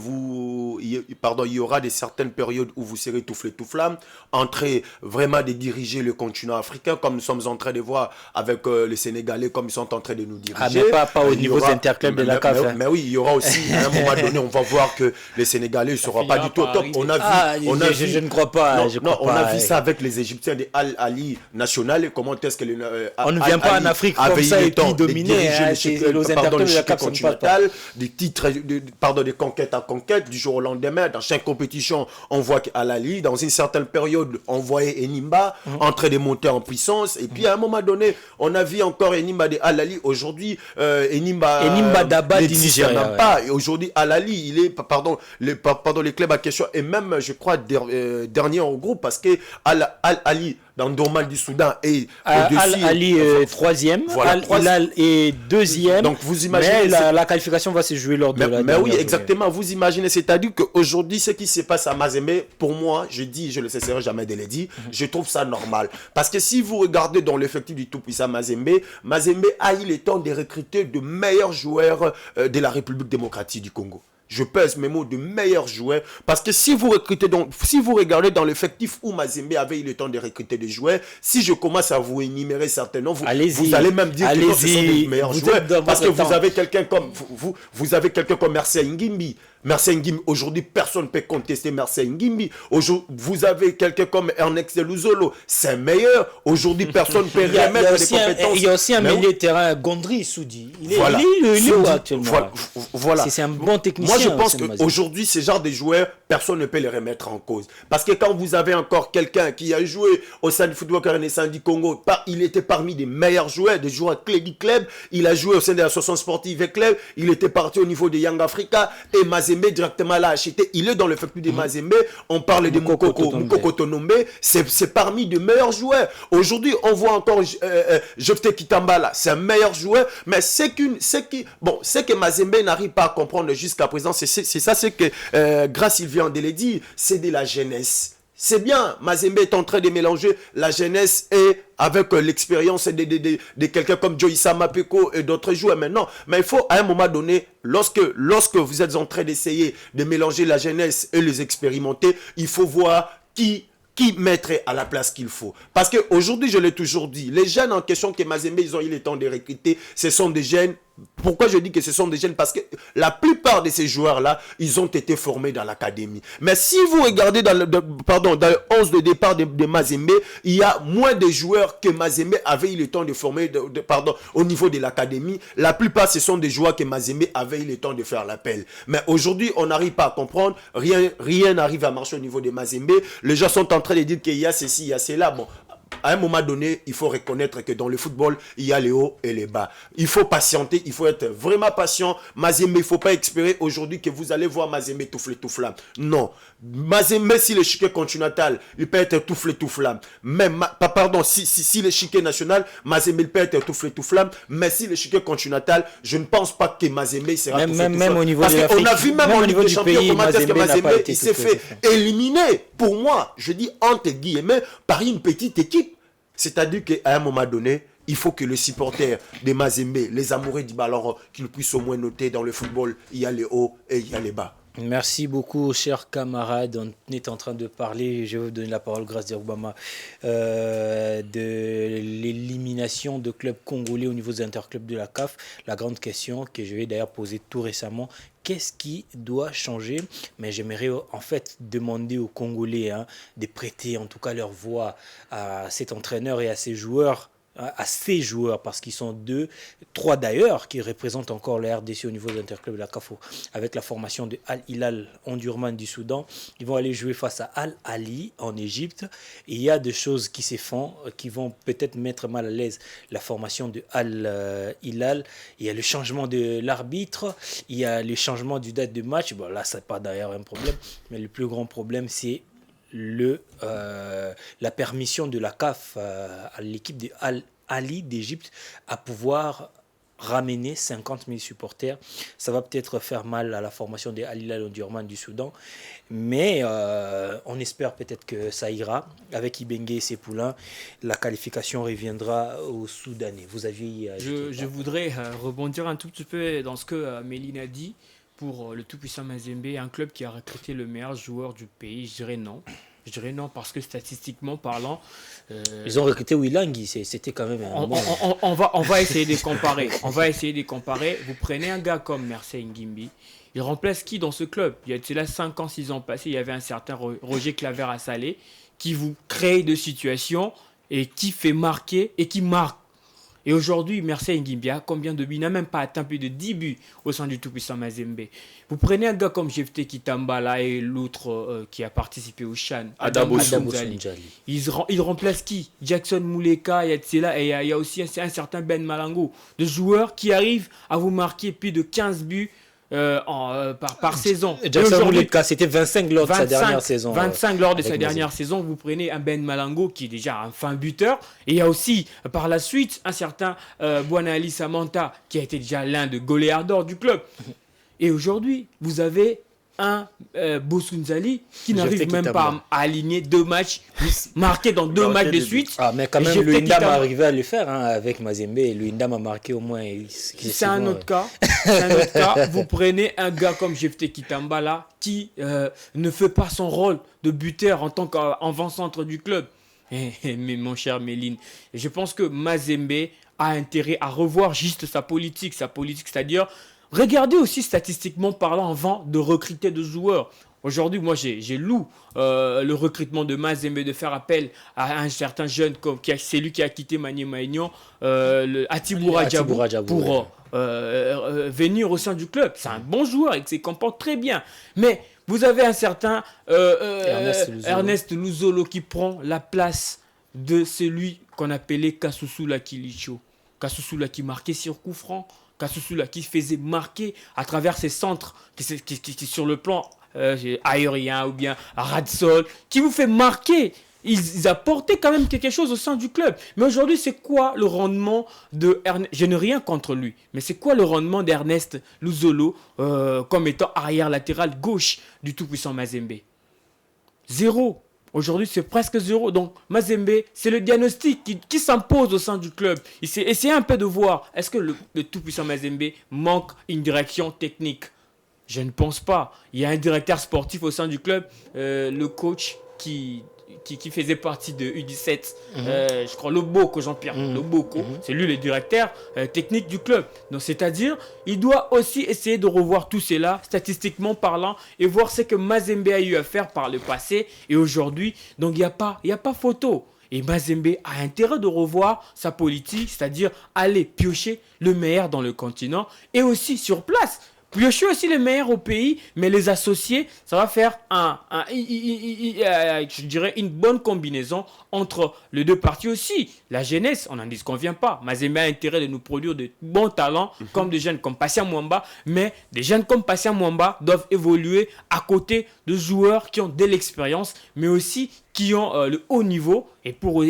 il y aura des certaines périodes où vous serez tout feu, tout flamme, en train vraiment de diriger le continent africain, comme nous sommes en train de voir avec les Sénégalais, comme ils sont en train de nous diriger. Mais pas au niveau des interclubs de la CAF. Mais oui, il y aura aussi, à un moment donné, on va voir que les Sénégalais ne seront pas du tout au top. Je ne crois pas. On a vu ça avec les Égyptiens de Al Ali National, comment est-ce que on ne vient pas en Afrique comme ça et puis dominer. Les interclubs de la CAF continentale, des titres, des conquêtes à conquête, du jour au lendemain. Dans chaque compétition, on voit qu'Al Ahly, dans une certaine période, on voyait Enimba en train de monter en puissance. Et puis à un moment donné, on a vu encore Enimba de Al Ahly. Aujourd'hui, Enimba Daba du Nigeria. Pas. Et aujourd'hui, Al Ahly, il est, les clubs à question, et même, je crois, dernier en groupe, parce que Al Ahly, dans Dormal du Soudan, et Al Ahly troisième, voilà, Al Hilal est deuxième. Donc vous imaginez, mais la qualification va se jouer lors de la. Mais oui, exactement. Vous imaginez, c'est-à-dire qu'aujourd'hui, ce qui se passe à Mazembe, pour moi, je le cesserai jamais de le dire, je trouve ça normal. Parce que si vous regardez dans l'effectif du tout-puissant Mazembe a eu le temps de recruter de meilleurs joueurs de la République démocratique du Congo. Je pèse mes mots, de meilleurs joueurs. Parce que si vous regardez dans l'effectif où Mazembe avait eu le temps de recruter des joueurs, si je commence à vous énumérer certains noms, vous allez même dire que ce sont des meilleurs joueurs. Parce que vous avez quelqu'un comme Marcel Ngimbi. Marcel Ngimbi, aujourd'hui, personne ne peut contester Marcel Ngimbi. Vous avez quelqu'un comme Ernest Luzolo, c'est meilleur. Aujourd'hui, personne ne peut remettre les compétences. Il y a aussi un milieu de terrain, Gondry Soudi. Il est le actuellement. Voilà. C'est un bon technicien. Moi, je pense qu'aujourd'hui, ces genres de joueurs, personne ne peut les remettre en cause. Parce que quand vous avez encore quelqu'un qui a joué au sein du football renaissant du Congo, il était parmi les meilleurs joueurs, des joueurs clés du club. Il a joué au sein de l'association sportive club. Il était parti au niveau de Young Africa. Et Mazembe directement l'a acheté. Il est dans le fait de Mazembe. On parle de Moukoko Tonombe. C'est parmi les meilleurs joueurs. Aujourd'hui, on voit encore Jofte Kitambala. C'est un meilleur joueur. Mais c'est que Mazembe n'arrive pas à comprendre jusqu'à présent. C'est ça, c'est que grâce il vient de le dire, c'est de la jeunesse. C'est bien, Mazembe est en train de mélanger la jeunesse et avec l'expérience de quelqu'un comme Joyce Mapeko et d'autres joueurs maintenant. Mais il faut à un moment donné, lorsque vous êtes en train d'essayer de mélanger la jeunesse et les expérimenter, il faut voir qui mettre à la place qu'il faut. Parce qu'aujourd'hui, je l'ai toujours dit, les jeunes en question que Mazembe, ils ont eu le temps de recruter, ce sont des jeunes. Pourquoi je dis que ce sont des jeunes? Parce que la plupart de ces joueurs-là, ils ont été formés dans l'académie. Mais si vous regardez dans le 11 de départ de Mazembe, il y a moins de joueurs que Mazembe avait eu le temps de former au niveau de l'académie. La plupart, ce sont des joueurs que Mazembe avait eu le temps de faire l'appel. Mais aujourd'hui, on n'arrive pas à comprendre. Rien n'arrive à marcher au niveau de Mazembe. Les gens sont en train de dire qu'il y a ceci, il y a cela. Bon. À un moment donné, il faut reconnaître que dans le football, il y a les hauts et les bas. Il faut patienter, il faut être vraiment patient. Mazembe, il ne faut pas espérer aujourd'hui que vous allez voir Mazembe tout flamme. Non. Mazembe, si l'échiquier continental, il peut être tout flamme. Si l'échiquier national, Mazembe, il peut être tout flamme. Mais si l'échiquier continental, je ne pense pas que Mazembe sera tout flamme. Même au niveau de l'Afrique. Parce qu'on a vu même au niveau du pays, comment est-ce que Mazembe, il s'est fait éliminer. Pour moi, je dis entre guillemets, par une petite équipe. C'est-à-dire qu'à un moment donné, il faut que les supporters de Mazembe, les amoureux du ballon, qu'ils puissent au moins noter dans le football, il y a les hauts et il y a les bas. Merci beaucoup, chers camarades. On est en train de parler, je vais vous donner la parole grâce à Obama, de l'élimination de clubs congolais au niveau des interclubs de la CAF. La grande question que je vais d'ailleurs poser tout récemment, qu'est-ce qui doit changer? Mais j'aimerais en fait demander aux Congolais de prêter en tout cas leur voix à cet entraîneur et à ces joueurs, parce qu'ils sont 3 d'ailleurs, qui représentent encore la RDC au niveau de l'interclub de la CAFO, avec la formation de Al Hilal Omdurman du Soudan. Ils vont aller jouer face à Al Ahly en Égypte. Et il y a des choses qui se font, qui vont peut-être mettre mal à l'aise la formation de Al Hilal. Il y a le changement de l'arbitre, il y a le changement du date de match. Bon, là, ce n'est pas d'ailleurs un problème, mais le plus grand problème, c'est la permission de la CAF à l'équipe de Al Ahly d'Égypte à pouvoir ramener 50 000 supporters. Ça va peut-être faire mal à la formation de Al Hilal Omdurman du Soudan, mais on espère peut-être que ça ira. Avec Ibenge et ses poulains, la qualification reviendra aux Soudanais. Vous aviez... Je voudrais rebondir un tout petit peu dans ce que Méline a dit. Pour le tout-puissant Mazembe, un club qui a recruté le meilleur joueur du pays, je dirais non. Je dirais non parce que statistiquement parlant... Ils ont recruté Wilangi, c'était quand même... On va essayer de comparer. Vous prenez un gars comme Marcel Ngimbi, il remplace qui dans ce club? Il y a là 5 ans, 6 ans passés, il y avait un certain Roger Claver à Salé qui vous crée de situations et qui fait marquer et qui marque. Et aujourd'hui, Mercedes Nguimbia, combien de buts? Il n'a même pas atteint plus de 10 buts au sein du tout-puissant Mazembe. Vous prenez un gars comme Jephté Kitambala et l'autre qui a participé au Chan, Adamo Sunzali. Il remplace qui? Jackson Mouleka, Yatsela, et il y a aussi un certain Ben Malango. De joueurs qui arrivent à vous marquer plus de 15 buts par saison. Jackson Mouleka, c'était 25 lors de sa dernière saison. 25 lors de sa dernière saison. Vous prenez un Ben Malango qui est déjà un fin buteur. Et il y a aussi, par la suite, un certain Bouanali Samanta qui a été déjà l'un des goléadors du club. Et aujourd'hui, vous avez un Bosunzali qui n'arrive même pas à aligner 2 matchs marqués dans 2 matchs de suite. Ah, mais quand même, le Indam a arrivé à le faire avec Mazembe. Et le Indam a marqué au moins. C'est un autre cas. C'est un autre cas. Vous prenez un gars comme Jephté Kitambala qui ne fait pas son rôle de buteur en tant qu'avant-centre du club. Mais mon cher Méline, je pense que Mazembe a intérêt à revoir juste sa politique, c'est-à-dire regardez aussi statistiquement parlant avant de recruter de joueurs. Aujourd'hui, moi, j'ai loué le recrutement de Mazembe, de faire appel à un certain jeune, c'est lui qui a quitté Maniema-Aignan, Atibou Radjabou, pour venir au sein du club. C'est un bon joueur et il se comporte très bien. Mais vous avez un certain Ernest Luzolo qui prend la place de celui qu'on appelait Kasusu Kilicho. Kasusu qui marquait sur coup franc. Kasusu qui faisait marquer à travers ses centres qui sur le plan aérien ou bien Radsol, qui vous fait marquer. Ils apportaient quand même quelque chose au sein du club. Mais aujourd'hui, c'est quoi le rendement de Ernest? Je n'ai rien contre lui, mais c'est quoi le rendement d'Ernest Luzolo comme étant arrière latéral gauche du tout-puissant Mazembe? 0. Aujourd'hui, c'est presque 0. Donc, Mazembe, c'est le diagnostic qui s'impose au sein du club. Essayez un peu de voir, est-ce que le tout-puissant Mazembe manque une direction technique? Je ne pense pas. Il y a un directeur sportif au sein du club, le coach qui faisait partie de U17, je crois Loboko, Jean-Pierre Loboko, c'est lui le directeur technique du club. Donc c'est-à-dire, il doit aussi essayer de revoir tout cela, statistiquement parlant, et voir ce que Mazembe a eu à faire par le passé et aujourd'hui. Donc il n'y a pas photo. Et Mazembe a intérêt de revoir sa politique, c'est-à-dire aller piocher le meilleur dans le continent et aussi sur place. Piocher aussi les meilleurs au pays, mais les associer, ça va faire je dirais une bonne combinaison entre les deux parties aussi. La jeunesse, on n'en disconvient pas. Mazembe a intérêt de nous produire de bons talents, comme des jeunes comme Passia Mwamba, mais des jeunes comme Passia Mwamba doivent évoluer à côté de joueurs qui ont de l'expérience, mais aussi qui ont le haut niveau et pour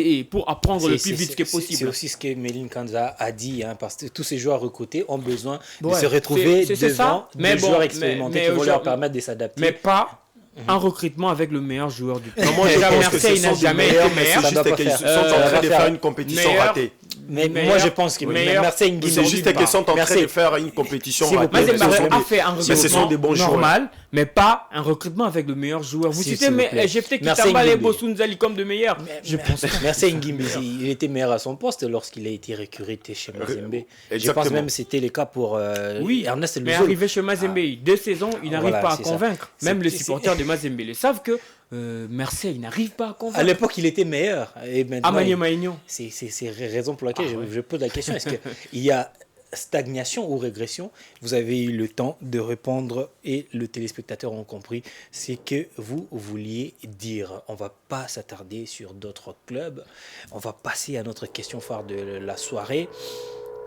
apprendre le plus vite que possible. C'est aussi ce que Méline Kanza a dit, parce que tous ces joueurs recrutés ont besoin de se retrouver devant des joueurs expérimentés qui vont leur permettre de s'adapter. Mais pas un recrutement avec le meilleur joueur du pays. Moi, je pense que il n'a jamais été meilleur. C'est juste qu'ils sont en train de faire une compétition ratée. Mais moi, je pense que Marseille Nguimbi, c'est juste qu'ils sont en train de faire une compétition ratée. Mazembe a fait un recrutement normal, mais pas un recrutement avec le meilleur joueur. Vous citez Jephté Kitambala et Bosunzali comme de meilleurs. Je pense que Marseille Nguimbi, il était meilleur à son poste lorsqu'il a été recruté chez Mazembe. Je pense même que c'était le cas pour Ernest Luzolo. Mais arrivé chez Mazembe, 2 saisons, il n'arrive pas à convaincre. Même les supporters de Mazembe le savent que Marseille n'arrive pas à convaincre. À l'époque, il était meilleur. Et maintenant, Maniema-Aignan. C'est raison pour laquelle je pose la question. Est-ce qu'il y a stagnation ou régression? Vous avez eu le temps de répondre et le téléspectateur a compris ce que vous vouliez dire. On ne va pas s'attarder sur d'autres clubs. On va passer à notre question phare de la soirée.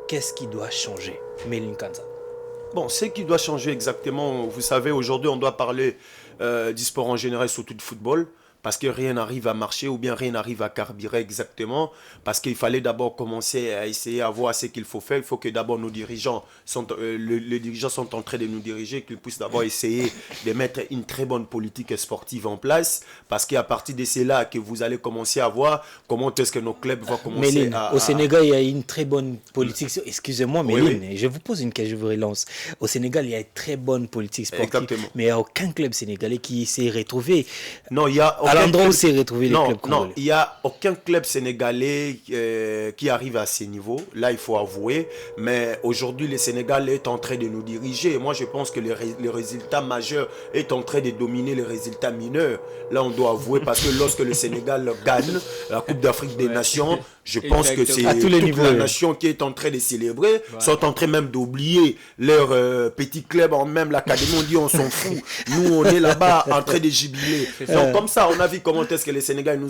Qu'est-ce qui doit changer? Méline Kanza. Bon, ce qui doit changer exactement, vous savez, aujourd'hui, on doit parler du sport en général, surtout du football, parce que rien n'arrive à marcher ou bien rien n'arrive à carburer exactement, parce qu'il fallait d'abord commencer à essayer à voir ce qu'il faut faire. Il faut que d'abord nos dirigeants les dirigeants sont en train de nous diriger, qu'ils puissent d'abord essayer de mettre une très bonne politique sportive en place, parce qu'à partir de cela que vous allez commencer à voir comment est-ce que nos clubs vont commencer Méline, au Sénégal, il y a une très bonne politique. Excusez-moi, Méline, je vous pose une question, je vous relance. Au Sénégal, il y a une très bonne politique sportive, mais il n'y a aucun club sénégalais qui s'est retrouvé. Non, il y a à l'endroit où s'est retrouvé les clubs congolais. Non, il n'y a aucun club sénégalais qui arrive à ces niveaux. Là, il faut avouer. Mais aujourd'hui, le Sénégal est en train de nous diriger. Et moi, je pense que les résultats majeurs est en train de dominer les résultats mineurs. Là, on doit avouer parce que lorsque le Sénégal gagne la Coupe d'Afrique des Nations, je pense que c'est toute la nation qui est en train de célébrer, sont en train même d'oublier leur petit club, même l'académie, on dit on s'en fout. Nous, on est là-bas en train de jubiler. Donc, comme ça, on a vu comment est-ce que les Sénégalais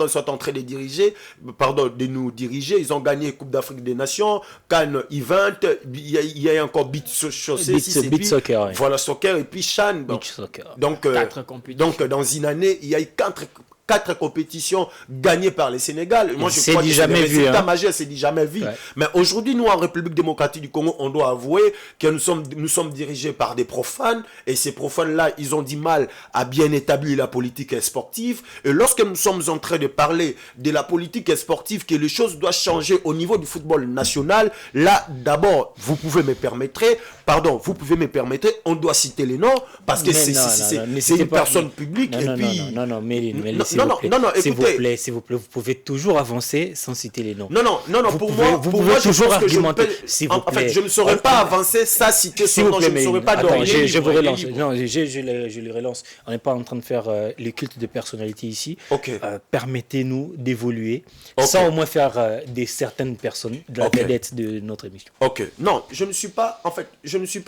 sont en train de nous diriger. Ils ont gagné la Coupe d'Afrique des Nations, Cannes Event, il y a encore Beach Soccer. Oui. Voilà, soccer et puis Chan. Donc, dans une année, il y a eu 4 compétitions gagnées par les Sénégal. Moi, je crois que c'est des résultats majeurs, c'est dit jamais vu. Ouais. Mais aujourd'hui, nous, en République démocratique du Congo, on doit avouer que nous sommes dirigés par des profanes. Et ces profanes-là, ils ont du mal à bien établir la politique sportive. Et lorsque nous sommes en train de parler de la politique sportive, que les choses doivent changer au niveau du football national, là, d'abord, vous pouvez me permettre, on doit citer les noms, parce que c'est une personne publique. Non, Méline, s'il vous plaît, vous pouvez toujours avancer sans citer les noms. Non, pour moi, je toujours pense que argumenter. En fait, je ne saurais pas avancer ça, citer son nom, je ne saurais pas donner. Je vous relance. Non, je les relance. On n'est pas en train de faire les cultes de personnalité ici. Permettez-nous d'évoluer sans au moins faire des certaines personnes de la vedette de notre émission. Non, je ne suis pas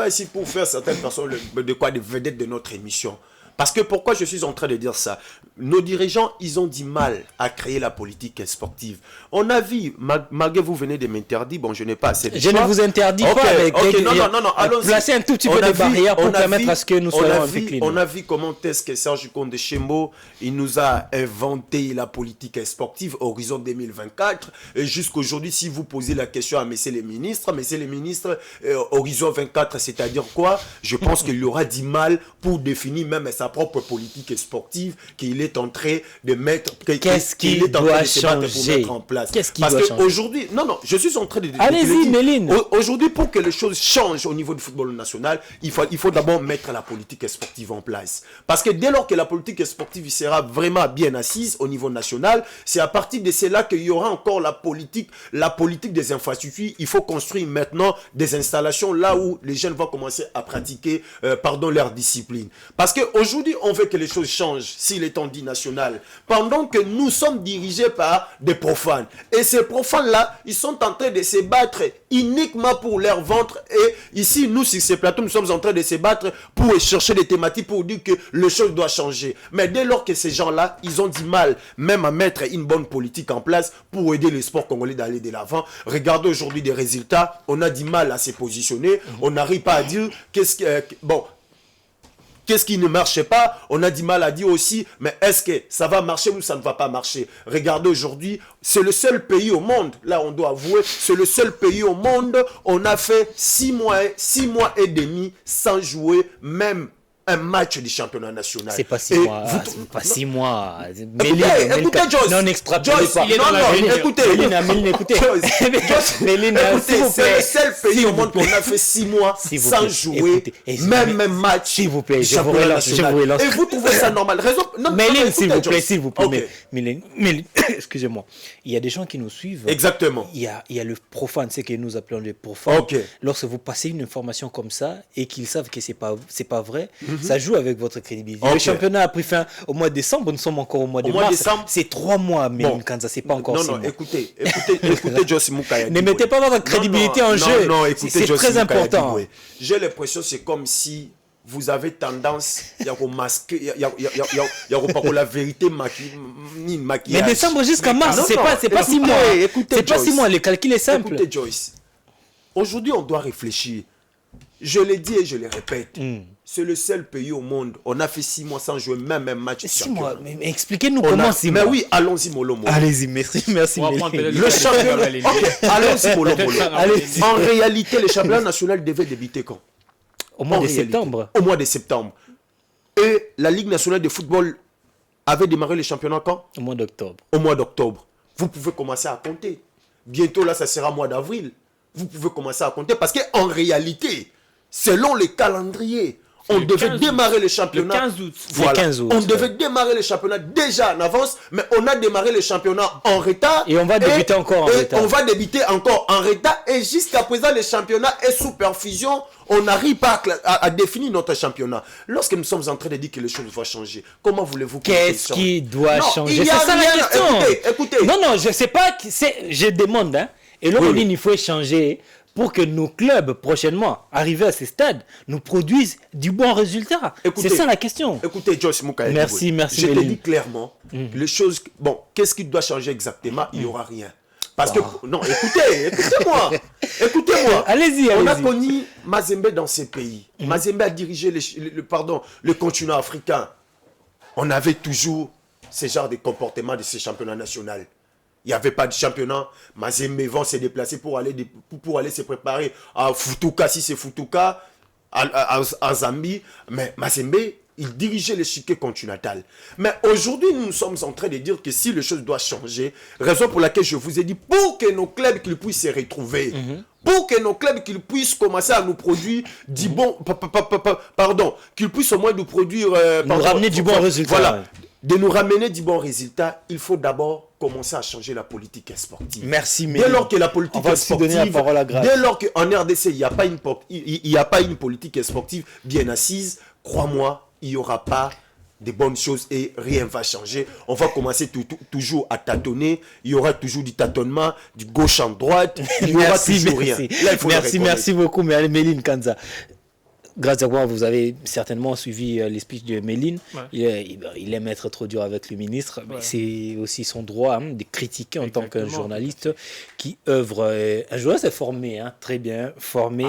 ici pour faire certaines personnes des vedettes de notre émission. Parce que pourquoi je suis en train de dire ça? Nos dirigeants, ils ont du mal à créer la politique sportive. On a vu, malgré vous venez de m'interdire, bon, je n'ai pas assez de choix. Je ne vous interdis pas, non, allons-y. Placer un tout petit peu de barrières pour permettre à ce que nous soyons avec les On a vu comment est-ce que Serge Konde Chembo, il nous a inventé la politique sportive Horizon 2024. Et jusqu'aujourd'hui, si vous posez la question à messieurs les ministres, Horizon 24, c'est-à-dire quoi? Je pense qu'il aura du mal pour définir même sa propre politique sportive qu'il est en train de mettre. Qu'est-ce qui doit changer pour mettre en place? Qu'est-ce qui doit changer? Parce qu'aujourd'hui, je suis en train de allez-y, Méline. Aujourd'hui, pour que les choses changent au niveau du football national, il faut d'abord mettre la politique sportive en place. Parce que dès lors que la politique sportive sera vraiment bien assise au niveau national, c'est à partir de cela qu'il y aura encore la politique des infrastructures. Il faut construire maintenant des installations là où les jeunes vont commencer à pratiquer leur discipline. Parce qu'aujourd'hui, on veut que les choses changent s'il est en dit national. Pendant que nous sommes dirigés par des profanes. Et ces profanes-là, ils sont en train de se battre uniquement pour leur ventre. Et ici, nous, sur ces plateaux, nous sommes en train de se battre pour chercher des thématiques, pour dire que les choses doivent changer. Mais dès lors que ces gens-là, ils ont du mal même à mettre une bonne politique en place pour aider le sport congolais d'aller de l'avant. Regardez aujourd'hui des résultats, on a du mal à se positionner. On n'arrive pas à dire qu'est-ce qui ne marche pas? On a du mal à dire aussi, mais est-ce que ça va marcher ou ça ne va pas marcher? Regardez aujourd'hui, c'est le seul pays au monde, là on doit avouer, c'est le seul pays au monde, on a fait 6 mois et demi sans jouer même un match du championnat national. C'est pas 6 mois. C'est pas 6 mois. Écoutez, Joyce. Non, n'extrapolez pas. Écoutez. Méline, c'est le seul pays au monde qu'on a fait 6 mois sans jouer même un match. S'il vous plaît, je vous relance. Et vous trouvez ça normal? Méline, s'il vous plaît. Méline, excusez-moi. Il y a des gens qui nous suivent. Exactement. Il y a le profane, c'est que nous appelons le profane. Lorsque vous passez une information comme ça et qu'ils savent que c'est pas vrai, ça joue avec votre crédibilité. Le championnat a pris fin au mois de décembre, nous sommes encore au mois de mars. C'est 3 mois, mais Kanza, c'est pas encore 6 mois. Écoutez, Joyce Mukaya. Ne mettez pas votre crédibilité en jeu. C'est très important. J'ai l'impression que c'est comme si vous avez tendance à masquer, la vérité maquillage. Mais décembre jusqu'à mars, c'est pas 6 mois. C'est pas 6 mois, le calcul est simple. Écoutez, Joyce, aujourd'hui on doit réfléchir. Je l'ai dit et je le répète. C'est le seul pays au monde. On a fait 6 mois sans jouer même un match. 6 mois. Mais expliquez-nous comment 6 mois. Mais oui, allons-y, Molo. Allez-y, merci. Le championnat. Allons-y, Molo. En réalité, le championnat national devait débuter quand? Au mois de septembre. Au mois de septembre. Et la Ligue nationale de football avait démarré le championnat quand? Au mois d'octobre. Au mois d'octobre. Vous pouvez commencer à compter. Bientôt, là, ça sera mois d'avril. Vous pouvez commencer à compter parce qu'en réalité, selon les calendriers, On devait démarrer le championnat. Le 15 août. Voilà. Le 15 août. On devait démarrer le championnat déjà en avance, mais on a démarré le championnat en retard. Et on va débuter encore en retard. On va débuter encore en retard. Et jusqu'à présent, le championnat est sous perfusion. On n'arrive pas à définir notre championnat. Lorsque nous sommes en train de dire que les choses vont changer, comment voulez-vous que qu'est-ce qui doit changer? C'est ça la question. Écoutez. Non, je ne sais pas. Je demande. Hein. Et là, on dit qu'il faut changer pour que nos clubs, prochainement, arrivés à ces stades, nous produisent du bon résultat. C'est ça la question. Écoutez, Joyce Moukaï. Merci. Je te dis clairement, les choses... Bon, qu'est-ce qui doit changer exactement? Il n'y aura rien. Parce que... Non, écoutez-moi. Allez-y. On a connu Mazembe dans ces pays. Mazembe a dirigé le continent africain. On avait toujours ce genre de comportement de ces championnats nationaux. Il n'y avait pas de championnat. Mazembe vont se déplacer pour aller se préparer à Futuka, si c'est Futuka, à Zambie. Mais Mazembe, il dirigeait l'échiquier continental. Mais aujourd'hui, nous sommes en train de dire que si les choses doivent changer, raison pour laquelle je vous ai dit, pour que nos clubs qu'ils puissent se retrouver, pour que nos clubs qu'ils puissent commencer à nous produire du bon... Pardon, qu'ils puissent au moins nous produire... nous ramener du bon résultat. Voilà. De nous ramener du bon résultat, il faut d'abord commencer à changer la politique sportive. Merci, Dès lors que la politique sportive, dès lors qu'en RDC, il n'y a pas une politique sportive bien assise, crois-moi, il n'y aura pas de bonnes choses et rien ne va changer. On va commencer toujours à tâtonner. Il y aura toujours du tâtonnement, du gauche en droite. Il n'y aura toujours rien. Là, merci beaucoup, Méline Kanza. Grâce à quoi vous avez certainement suivi les speeches de Méline. Ouais. Il aime être trop dur avec le ministre, mais c'est aussi son droit de critiquer en tant qu'un journaliste qui œuvre. Un journaliste est formé, très bien formé.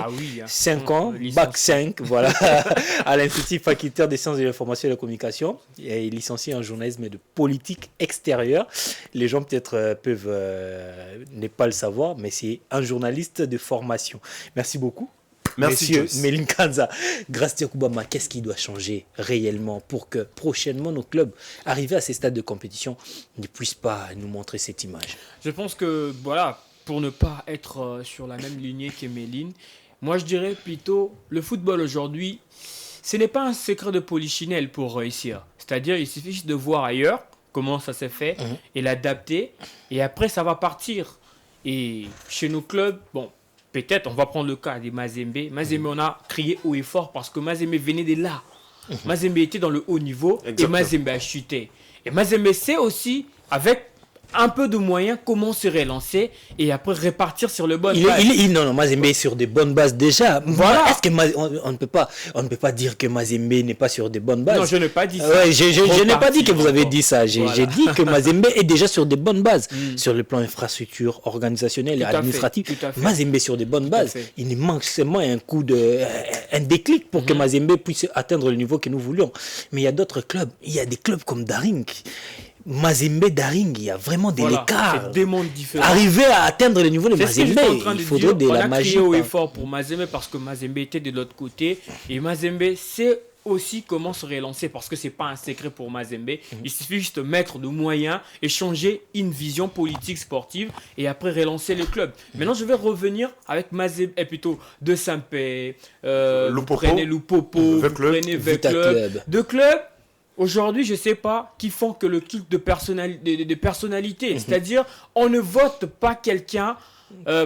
5 ans, bac 5, voilà, à l'Institut facultaire des sciences de l'information et de la communication. Il est licencié en journalisme et de politique extérieure. Les gens peut-être peuvent ne pas le savoir, mais c'est un journaliste de formation. Merci beaucoup. Merci, Monsieur Méline Kanza. Grâce à Koubama, qu'est-ce qui doit changer réellement pour que prochainement nos clubs, arrivés à ces stades de compétition, ne puissent pas nous montrer cette image? Je pense que, pour ne pas être sur la même lignée que Méline, moi je dirais plutôt, le football aujourd'hui, ce n'est pas un secret de polichinelle pour réussir. C'est-à-dire, il suffit juste de voir ailleurs comment ça s'est fait et l'adapter, et après ça va partir. Et chez nos clubs, peut-être, on va prendre le cas des Mazembe. Mazembe, on a crié haut et fort parce que Mazembe venait de là. Mazembe était dans le haut niveau. Exactement. Et Mazembe a chuté. Et Mazembe sait aussi, avec un peu de moyens, comment se relancer et après repartir sur le bon base. Non, Mazembe est sur des bonnes bases déjà. Voilà. Est-ce que on ne peut pas dire que Mazembe n'est pas sur des bonnes bases? Non, je n'ai pas dit ça. Je n'ai pas dit que vous avez dit ça. J'ai dit que Mazembe est déjà sur des bonnes bases sur le plan infrastructure, organisationnel et administratif. Mazembe est sur des bonnes bases. Il nous manque seulement un déclic pour que Mazembe puisse atteindre le niveau que nous voulions. Mais il y a d'autres clubs. Il y a des clubs comme Daring. Mazembe, Daring, il y a vraiment des écarts. C'est des mondes différents. Arriver à atteindre le niveau de Mazembe, il faudrait de la magie. On a crié haut et fort pour Mazembe parce que Mazembe était de l'autre côté. Et Mazembe sait aussi comment se relancer parce que ce n'est pas un secret pour Mazembe. Il suffit juste de mettre de moyens et changer une vision politique sportive et après relancer le club. Maintenant, je vais revenir avec Mazembe, et plutôt de Saint-Pé, vous prenez Lupopo, vous prenez V-Club. Deux clubs. Aujourd'hui, je ne sais pas qui font que le culte de personnalité. C'est-à-dire, on ne vote pas quelqu'un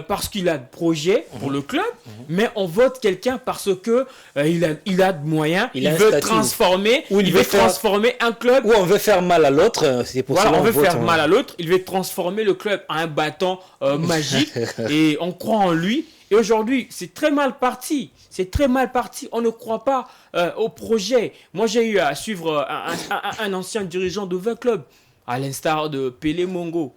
parce qu'il a de projet pour le club, mais on vote quelqu'un parce que il a de moyens, il veut transformer, transformer un club. Ou on veut faire mal à l'autre, c'est pour ça on veut faire mal à l'autre, il veut transformer le club en un bâton magique et on croit en lui. Et aujourd'hui, c'est très mal parti. On ne croit pas au projet. Moi, j'ai eu à suivre un ancien dirigeant de V-Club, à l'instar de Pelé Mongo.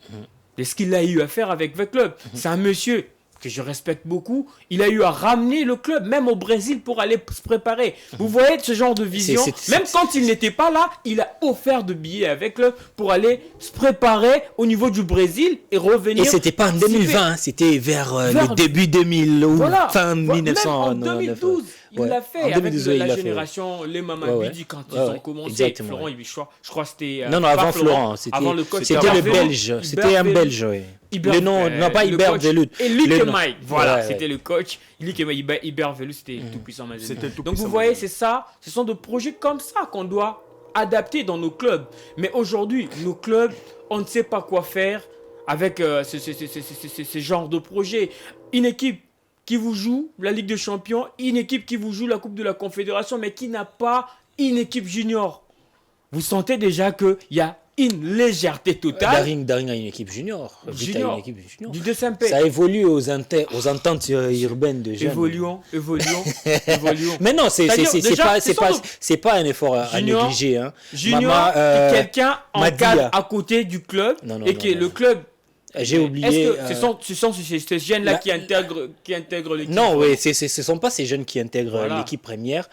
Et ce qu'il a eu à faire avec V-Club, c'est un monsieur que je respecte beaucoup. Il a eu à ramener le club, même au Brésil, pour aller se préparer. Vous voyez ce genre de vision. Même quand il n'était pas là, il a offert de billets avec le pour aller se préparer au niveau du Brésil et revenir. Et c'était pas en 2020, c'était vers le début 2000 ou fin 1900. Même en 2012. Il l'a fait avec la génération les Mamabidi quand ils ont commencé. Exactement, Florent, je crois que c'était... Non, avant Florent. C'était le Belge. C'était un Belge, oui. pas Hubert Velud. Et Luc Mike, voilà, c'était le coach. Hubert Velud, c'était tout puissant Mazembe. Donc vous voyez, c'est ça, ce sont des projets comme ça qu'on doit adapter dans nos clubs. Mais aujourd'hui, nos clubs, on ne sait pas quoi faire avec ce genre de projet. Une équipe qui vous joue la Ligue des Champions, une équipe qui vous joue la Coupe de la Confédération, mais qui n'a pas une équipe junior. Vous sentez déjà qu'il y a une légèreté totale. Daring a une équipe junior. Junior. Une équipe junior. Du DSMP. Ça évolue aux ententes urbaines de jeunes. Évoluons. Mais non, c'est pas un effort à négliger. Hein. Junior, quelqu'un encadre à côté du club le club. J'ai oublié. Est-ce que ce sont ces jeunes-là qui intègrent l'équipe? Non, oui, ce ne sont pas ces jeunes qui intègrent l'équipe première.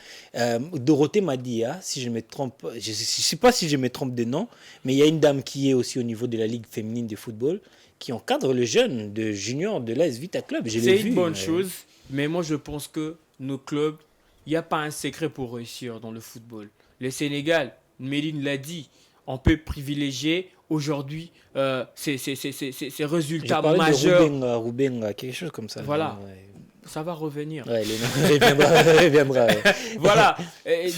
Dorothée m'a dit, si je me trompe, je ne sais pas si je me trompe de nom, mais il y a une dame qui est aussi au niveau de la Ligue féminine de football qui encadre le jeune de junior de l'AS Vita Club. C'est une bonne chose, mais moi je pense que nos clubs, il n'y a pas un secret pour réussir dans le football. Le Sénégal, Méline l'a dit, on peut privilégier aujourd'hui ces résultats majeurs. Rouben, quelque chose comme ça. Voilà, ça va revenir. Ouais, il reviendra. Voilà,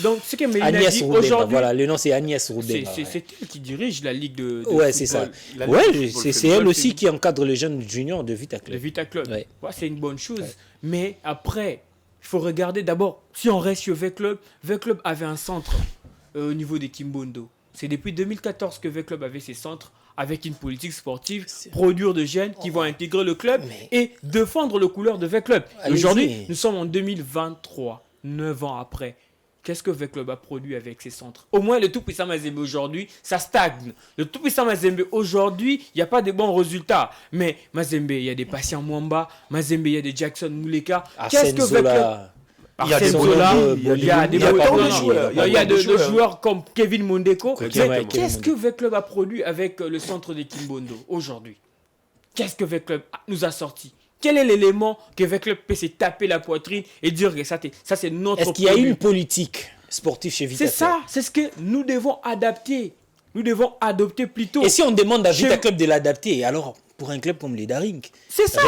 donc ce que Méline a dit Rouben, aujourd'hui... Voilà, le nom c'est Agnès Rouben. C'est elle qui dirige la Ligue de ouais, football. C'est ça. C'est elle aussi qui encadre les jeunes juniors de Vita Club. Le Vita Club, c'est une bonne chose. Mais après, il faut regarder d'abord, si on reste sur V-Club avait un centre au niveau des Kimbondo. C'est depuis 2014 que V-Club avait ses centres avec une politique sportive, produire de jeunes qui vont intégrer le club et défendre le couleur de V-Club. Aujourd'hui, nous sommes en 2023, 9 ans après. Qu'est-ce que V-Club a produit avec ses centres? Au moins, le tout-puissant Mazembe aujourd'hui, ça stagne. Le tout-puissant Mazembe aujourd'hui, il n'y a pas de bons résultats. Mais Mazembe, il y a des patients Mwamba. Mazembe, il y a des Jackson Mouleka. Qu'est-ce que V-Club... Il y a des joueurs comme Kevin Mondeko. Qu'est-ce que V-Club a produit avec le centre de Kimbondo aujourd'hui? Qu'est-ce que V-Club nous a sorti? Quel est l'élément que V-Club peut se taper la poitrine et dire que ça c'est notre... Est-ce qu'il y a une politique sportive chez Vita Club? C'est ça, c'est ce que nous devons adapter. Nous devons adopter plutôt. Et si on demande à Vita Club de l'adapter, alors pour un club comme les Daring,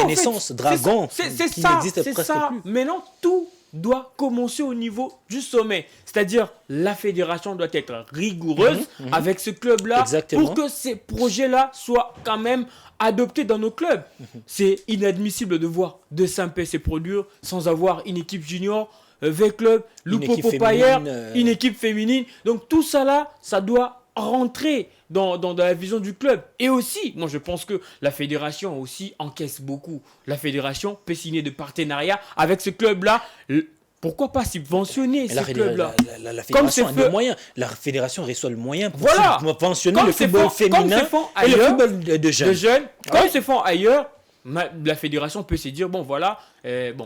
Renaissance, Dragon, qui n'existe presque plus. Maintenant, tout doit commencer au niveau du sommet. C'est-à-dire, la fédération doit être rigoureuse avec ce club-là pour que ces projets-là soient quand même adoptés dans nos clubs. C'est inadmissible de voir de Saint-Pé se produire sans avoir une équipe junior, V-Club, Lupopo Payer, une équipe féminine. Donc tout ça là, ça doit rentrer dans la vision du club. Et aussi, moi je pense que la fédération aussi encaisse beaucoup. La fédération peut signer de partenariats avec ce club-là. Pourquoi pas subventionner ce club-là? La fédération a des moyens. La fédération reçoit le moyen pour subventionner le football féminin et le football de jeunes. Comme ils se font ailleurs, la fédération peut se dire, bon voilà,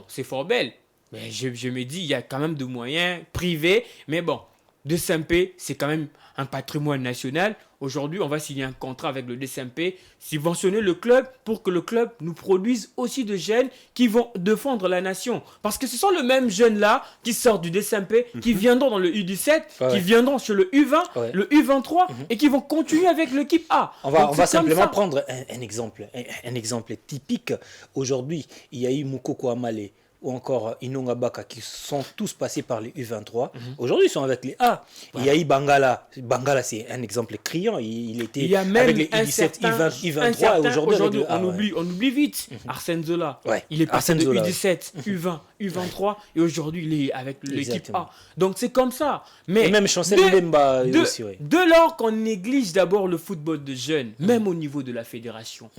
c'est fort belle. Mais je me dis, il y a quand même de moyens privés. Mais bon, de Saint-Pé, c'est quand même un patrimoine national. Aujourd'hui, on va signer un contrat avec le DSMP, subventionner le club pour que le club nous produise aussi de jeunes qui vont défendre la nation. Parce que ce sont les mêmes jeunes-là qui sortent du DSMP, qui viendront dans le U17, qui viendront sur le U20, le U23 et qui vont continuer avec l'équipe A. On va simplement prendre un exemple typique. Aujourd'hui, il y a eu Moukoko Amale ou encore Inonga Baka qui sont tous passés par les U23. Aujourd'hui, ils sont avec les A. Il y a eu Bangala. Bangala, c'est un exemple criant. Il était avec les U17, U23 et aujourd'hui on oublie vite. Arsène Zola. Il est passé de U17, U20, U23 et aujourd'hui, il est avec l'équipe A. Donc, c'est comme ça. Mais et même Chancel Mbemba aussi. De lors qu'on néglige d'abord le football de jeunes, même au niveau de la fédération,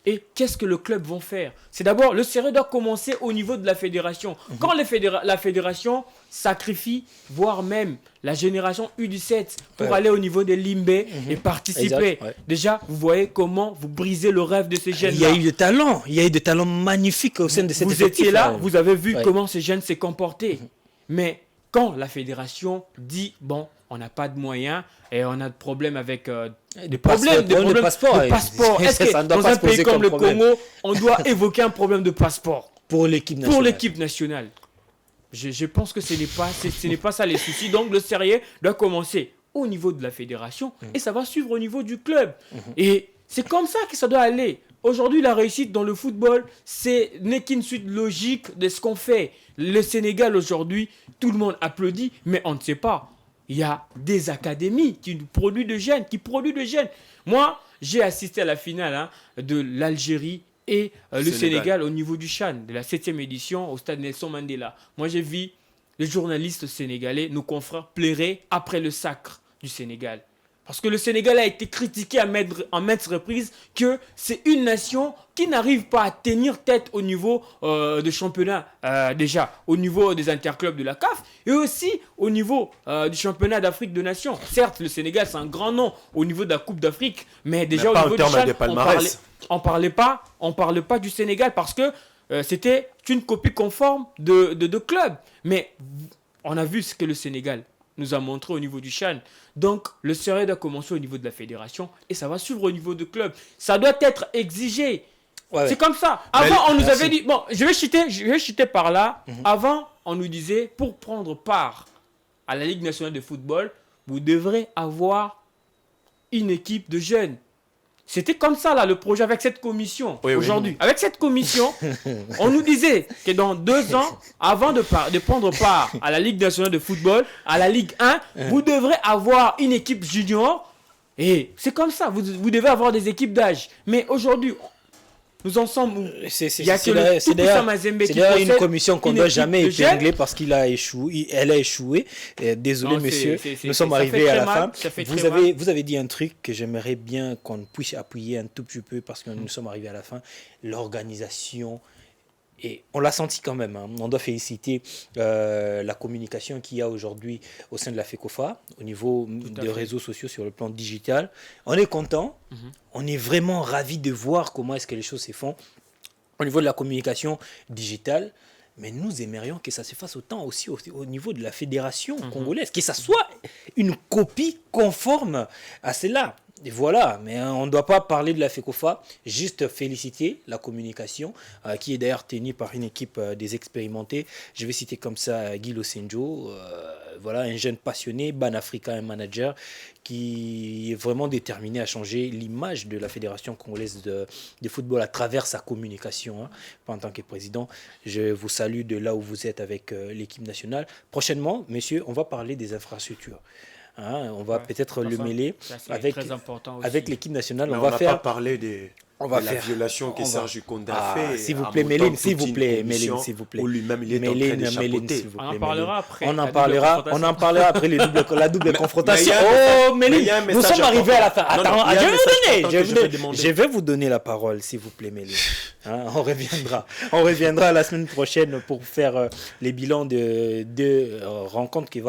et qu'est-ce que le club va faire? C'est d'abord, le sérieux doit commencer au niveau de la fédération. Quand la fédération sacrifie, voire même la génération U17 pour aller au niveau des Limbé et participer. Déjà, vous voyez comment vous brisez le rêve de ces jeunes-là. Il y a eu des talents magnifiques au sein de cette Vous étiez là, vous avez vu comment ces jeunes s'est comportés. Mais quand la fédération dit, bon, on n'a pas de moyens et on a de problèmes avec des passeports. Est-ce que dans un pays comme le Congo, on doit évoquer un problème de passeport pour l'équipe nationale? Je pense que ce n'est pas ça les soucis. Donc le sérieux doit commencer au niveau de la fédération et ça va suivre au niveau du club. Et c'est comme ça que ça doit aller. Aujourd'hui, la réussite dans le football, n'est qu'une suite logique de ce qu'on fait. Le Sénégal, aujourd'hui, tout le monde applaudit, mais on ne sait pas. Il y a des académies qui produisent de jeunes, Moi, j'ai assisté à la finale de l'Algérie et le Sénégal au niveau du CHAN, de la 7e édition au stade Nelson Mandela. Moi, j'ai vu les journalistes sénégalais, nos confrères, pleurer après le sacre du Sénégal. Parce que le Sénégal a été critiqué en maintes reprises que c'est une nation qui n'arrive pas à tenir tête au niveau de championnat, déjà au niveau des interclubs de la CAF et aussi au niveau du championnat d'Afrique de Nations. Certes, le Sénégal, c'est un grand nom au niveau de la Coupe d'Afrique, mais déjà au niveau du CHAN, on parlait pas du Sénégal parce que c'était une copie conforme de clubs. Mais on a vu ce que le Sénégal nous a montré au niveau du CHAN. Donc, le sérieux doit commencer au niveau de la fédération et ça va suivre au niveau du club. Ça doit être exigé. C'est comme ça. Avant, on nous avait dit... Bon, je vais chuter par là. Avant, on nous disait, pour prendre part à la Ligue nationale de football, vous devrez avoir une équipe de jeunes. C'était comme ça, là, le projet avec cette commission, aujourd'hui. Avec cette commission, on nous disait que dans 2 ans, avant de prendre part à la Ligue nationale de football, à la Ligue 1, vous devrez avoir une équipe junior. Et c'est comme ça, vous devez avoir des équipes d'âge. Mais aujourd'hui, nous en sommes où il y a que c'est d'ailleurs une commission qu'on ne doit jamais épingler parce qu'elle a échoué. Désolé, monsieur, nous sommes arrivés à la fin. Vous avez dit un truc que j'aimerais bien qu'on puisse appuyer un tout petit peu parce que nous sommes arrivés à la fin. L'organisation. Et on l'a senti quand même. On doit féliciter la communication qu'il y a aujourd'hui au sein de la FECOFA, au niveau des réseaux sociaux sur le plan digital. On est content. On est vraiment ravis de voir comment est-ce que les choses se font au niveau de la communication digitale. Mais nous aimerions que ça se fasse autant aussi au niveau de la fédération congolaise, que ça soit une copie conforme à cela. Et voilà, mais on ne doit pas parler de la FECOFA, juste féliciter la communication, qui est d'ailleurs tenue par une équipe des expérimentés. Je vais citer comme ça Guy Losenjo, voilà, un jeune passionné, Ban-Africa, un manager, qui est vraiment déterminé à changer l'image de la Fédération congolaise de football à travers sa communication. En tant que président, je vous salue de là où vous êtes avec l'équipe nationale. Prochainement, messieurs, on va parler des infrastructures. On va peut-être le mêler avec l'équipe nationale. On va pas parler la violation que Serge Konda a fait. S'il vous plaît, Méline, s'il vous plaît. Où lui-même, il est en train de chapeauter. On en parlera après. On en parlera après la double confrontation. Oh, Méline, nous sommes arrivés à la fin. Attends, je vais vous donner la parole, s'il vous plaît, Méline. On reviendra la semaine prochaine pour faire les bilans de 2 rencontres qui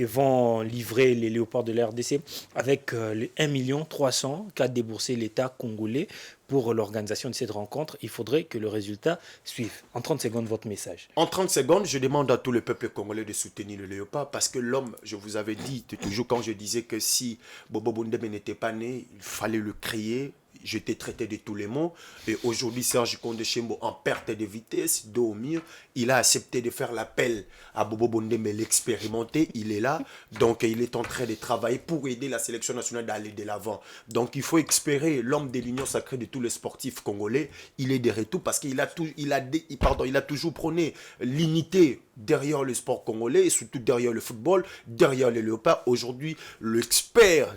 vont livrer les Léopards de la RDC avec les 1 300 000 qu'a déboursé l'État congolais pour l'organisation de cette rencontre. Il faudrait que le résultat suive. En 30 secondes, votre message. En 30 secondes, je demande à tout le peuple congolais de soutenir le Léopard parce que l'homme, je vous avais dit toujours quand je disais que si Bobo Bondeme n'était pas né, il fallait le créer. J'étais traité de tous les mots. Et aujourd'hui, Serge Kondeshembo, en perte de vitesse, dos au mur, il a accepté de faire l'appel à Bobo Bondeme, l'expérimenter. Il est là. Donc, il est en train de travailler pour aider la sélection nationale d'aller de l'avant. Donc, il faut espérer l'homme de l'Union sacrée de tous les sportifs congolais. Il est de retour parce qu'il a toujours prôné l'unité derrière le sport congolais et surtout derrière le football, derrière les léopards. Aujourd'hui, l'expert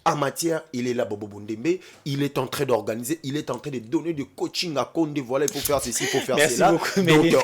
en matière, il est là, Bobo Bondeme, il est en train d'organiser, il est en train de donner du coaching à Condé, voilà, il faut faire ceci, il faut faire cela. Beaucoup, donc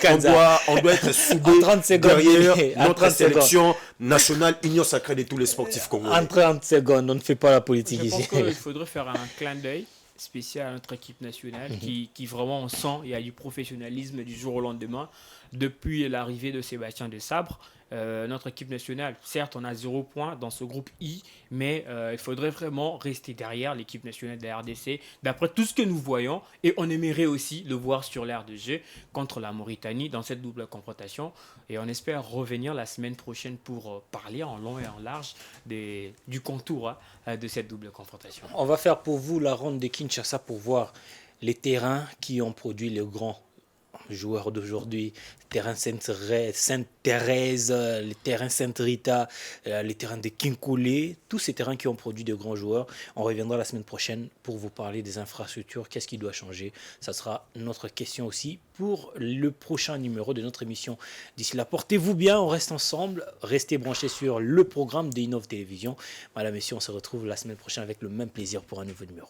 on doit être soudés derrière notre sélection nationale, Union sacrée de tous les sportifs congolais. En 30 secondes, on ne fait pas la politique ici. Je pense qu'il faudrait faire un clin d'œil spécial à notre équipe nationale qui vraiment, on sent, il y a du professionnalisme du jour au lendemain. Depuis l'arrivée de Sébastien Desabre, notre équipe nationale, certes, on a 0 point dans ce groupe I, mais il faudrait vraiment rester derrière l'équipe nationale de la RDC, d'après tout ce que nous voyons, et on aimerait aussi le voir sur l'aire de jeu contre la Mauritanie dans cette double confrontation, et on espère revenir la semaine prochaine pour parler en long et en large du contour de cette double confrontation. On va faire pour vous la ronde de Kinshasa pour voir les terrains qui ont produit le grand joueurs d'aujourd'hui, terrain Sainte-Thérèse, les terrains Sainte-Rita, les terrains de Kinkoulé, tous ces terrains qui ont produit de grands joueurs. On reviendra la semaine prochaine pour vous parler des infrastructures, qu'est-ce qui doit changer. Ça sera notre question aussi pour le prochain numéro de notre émission. D'ici là, portez-vous bien, on reste ensemble, restez branchés sur le programme d'Innov Télévision. Madame, messieurs, on se retrouve la semaine prochaine avec le même plaisir pour un nouveau numéro.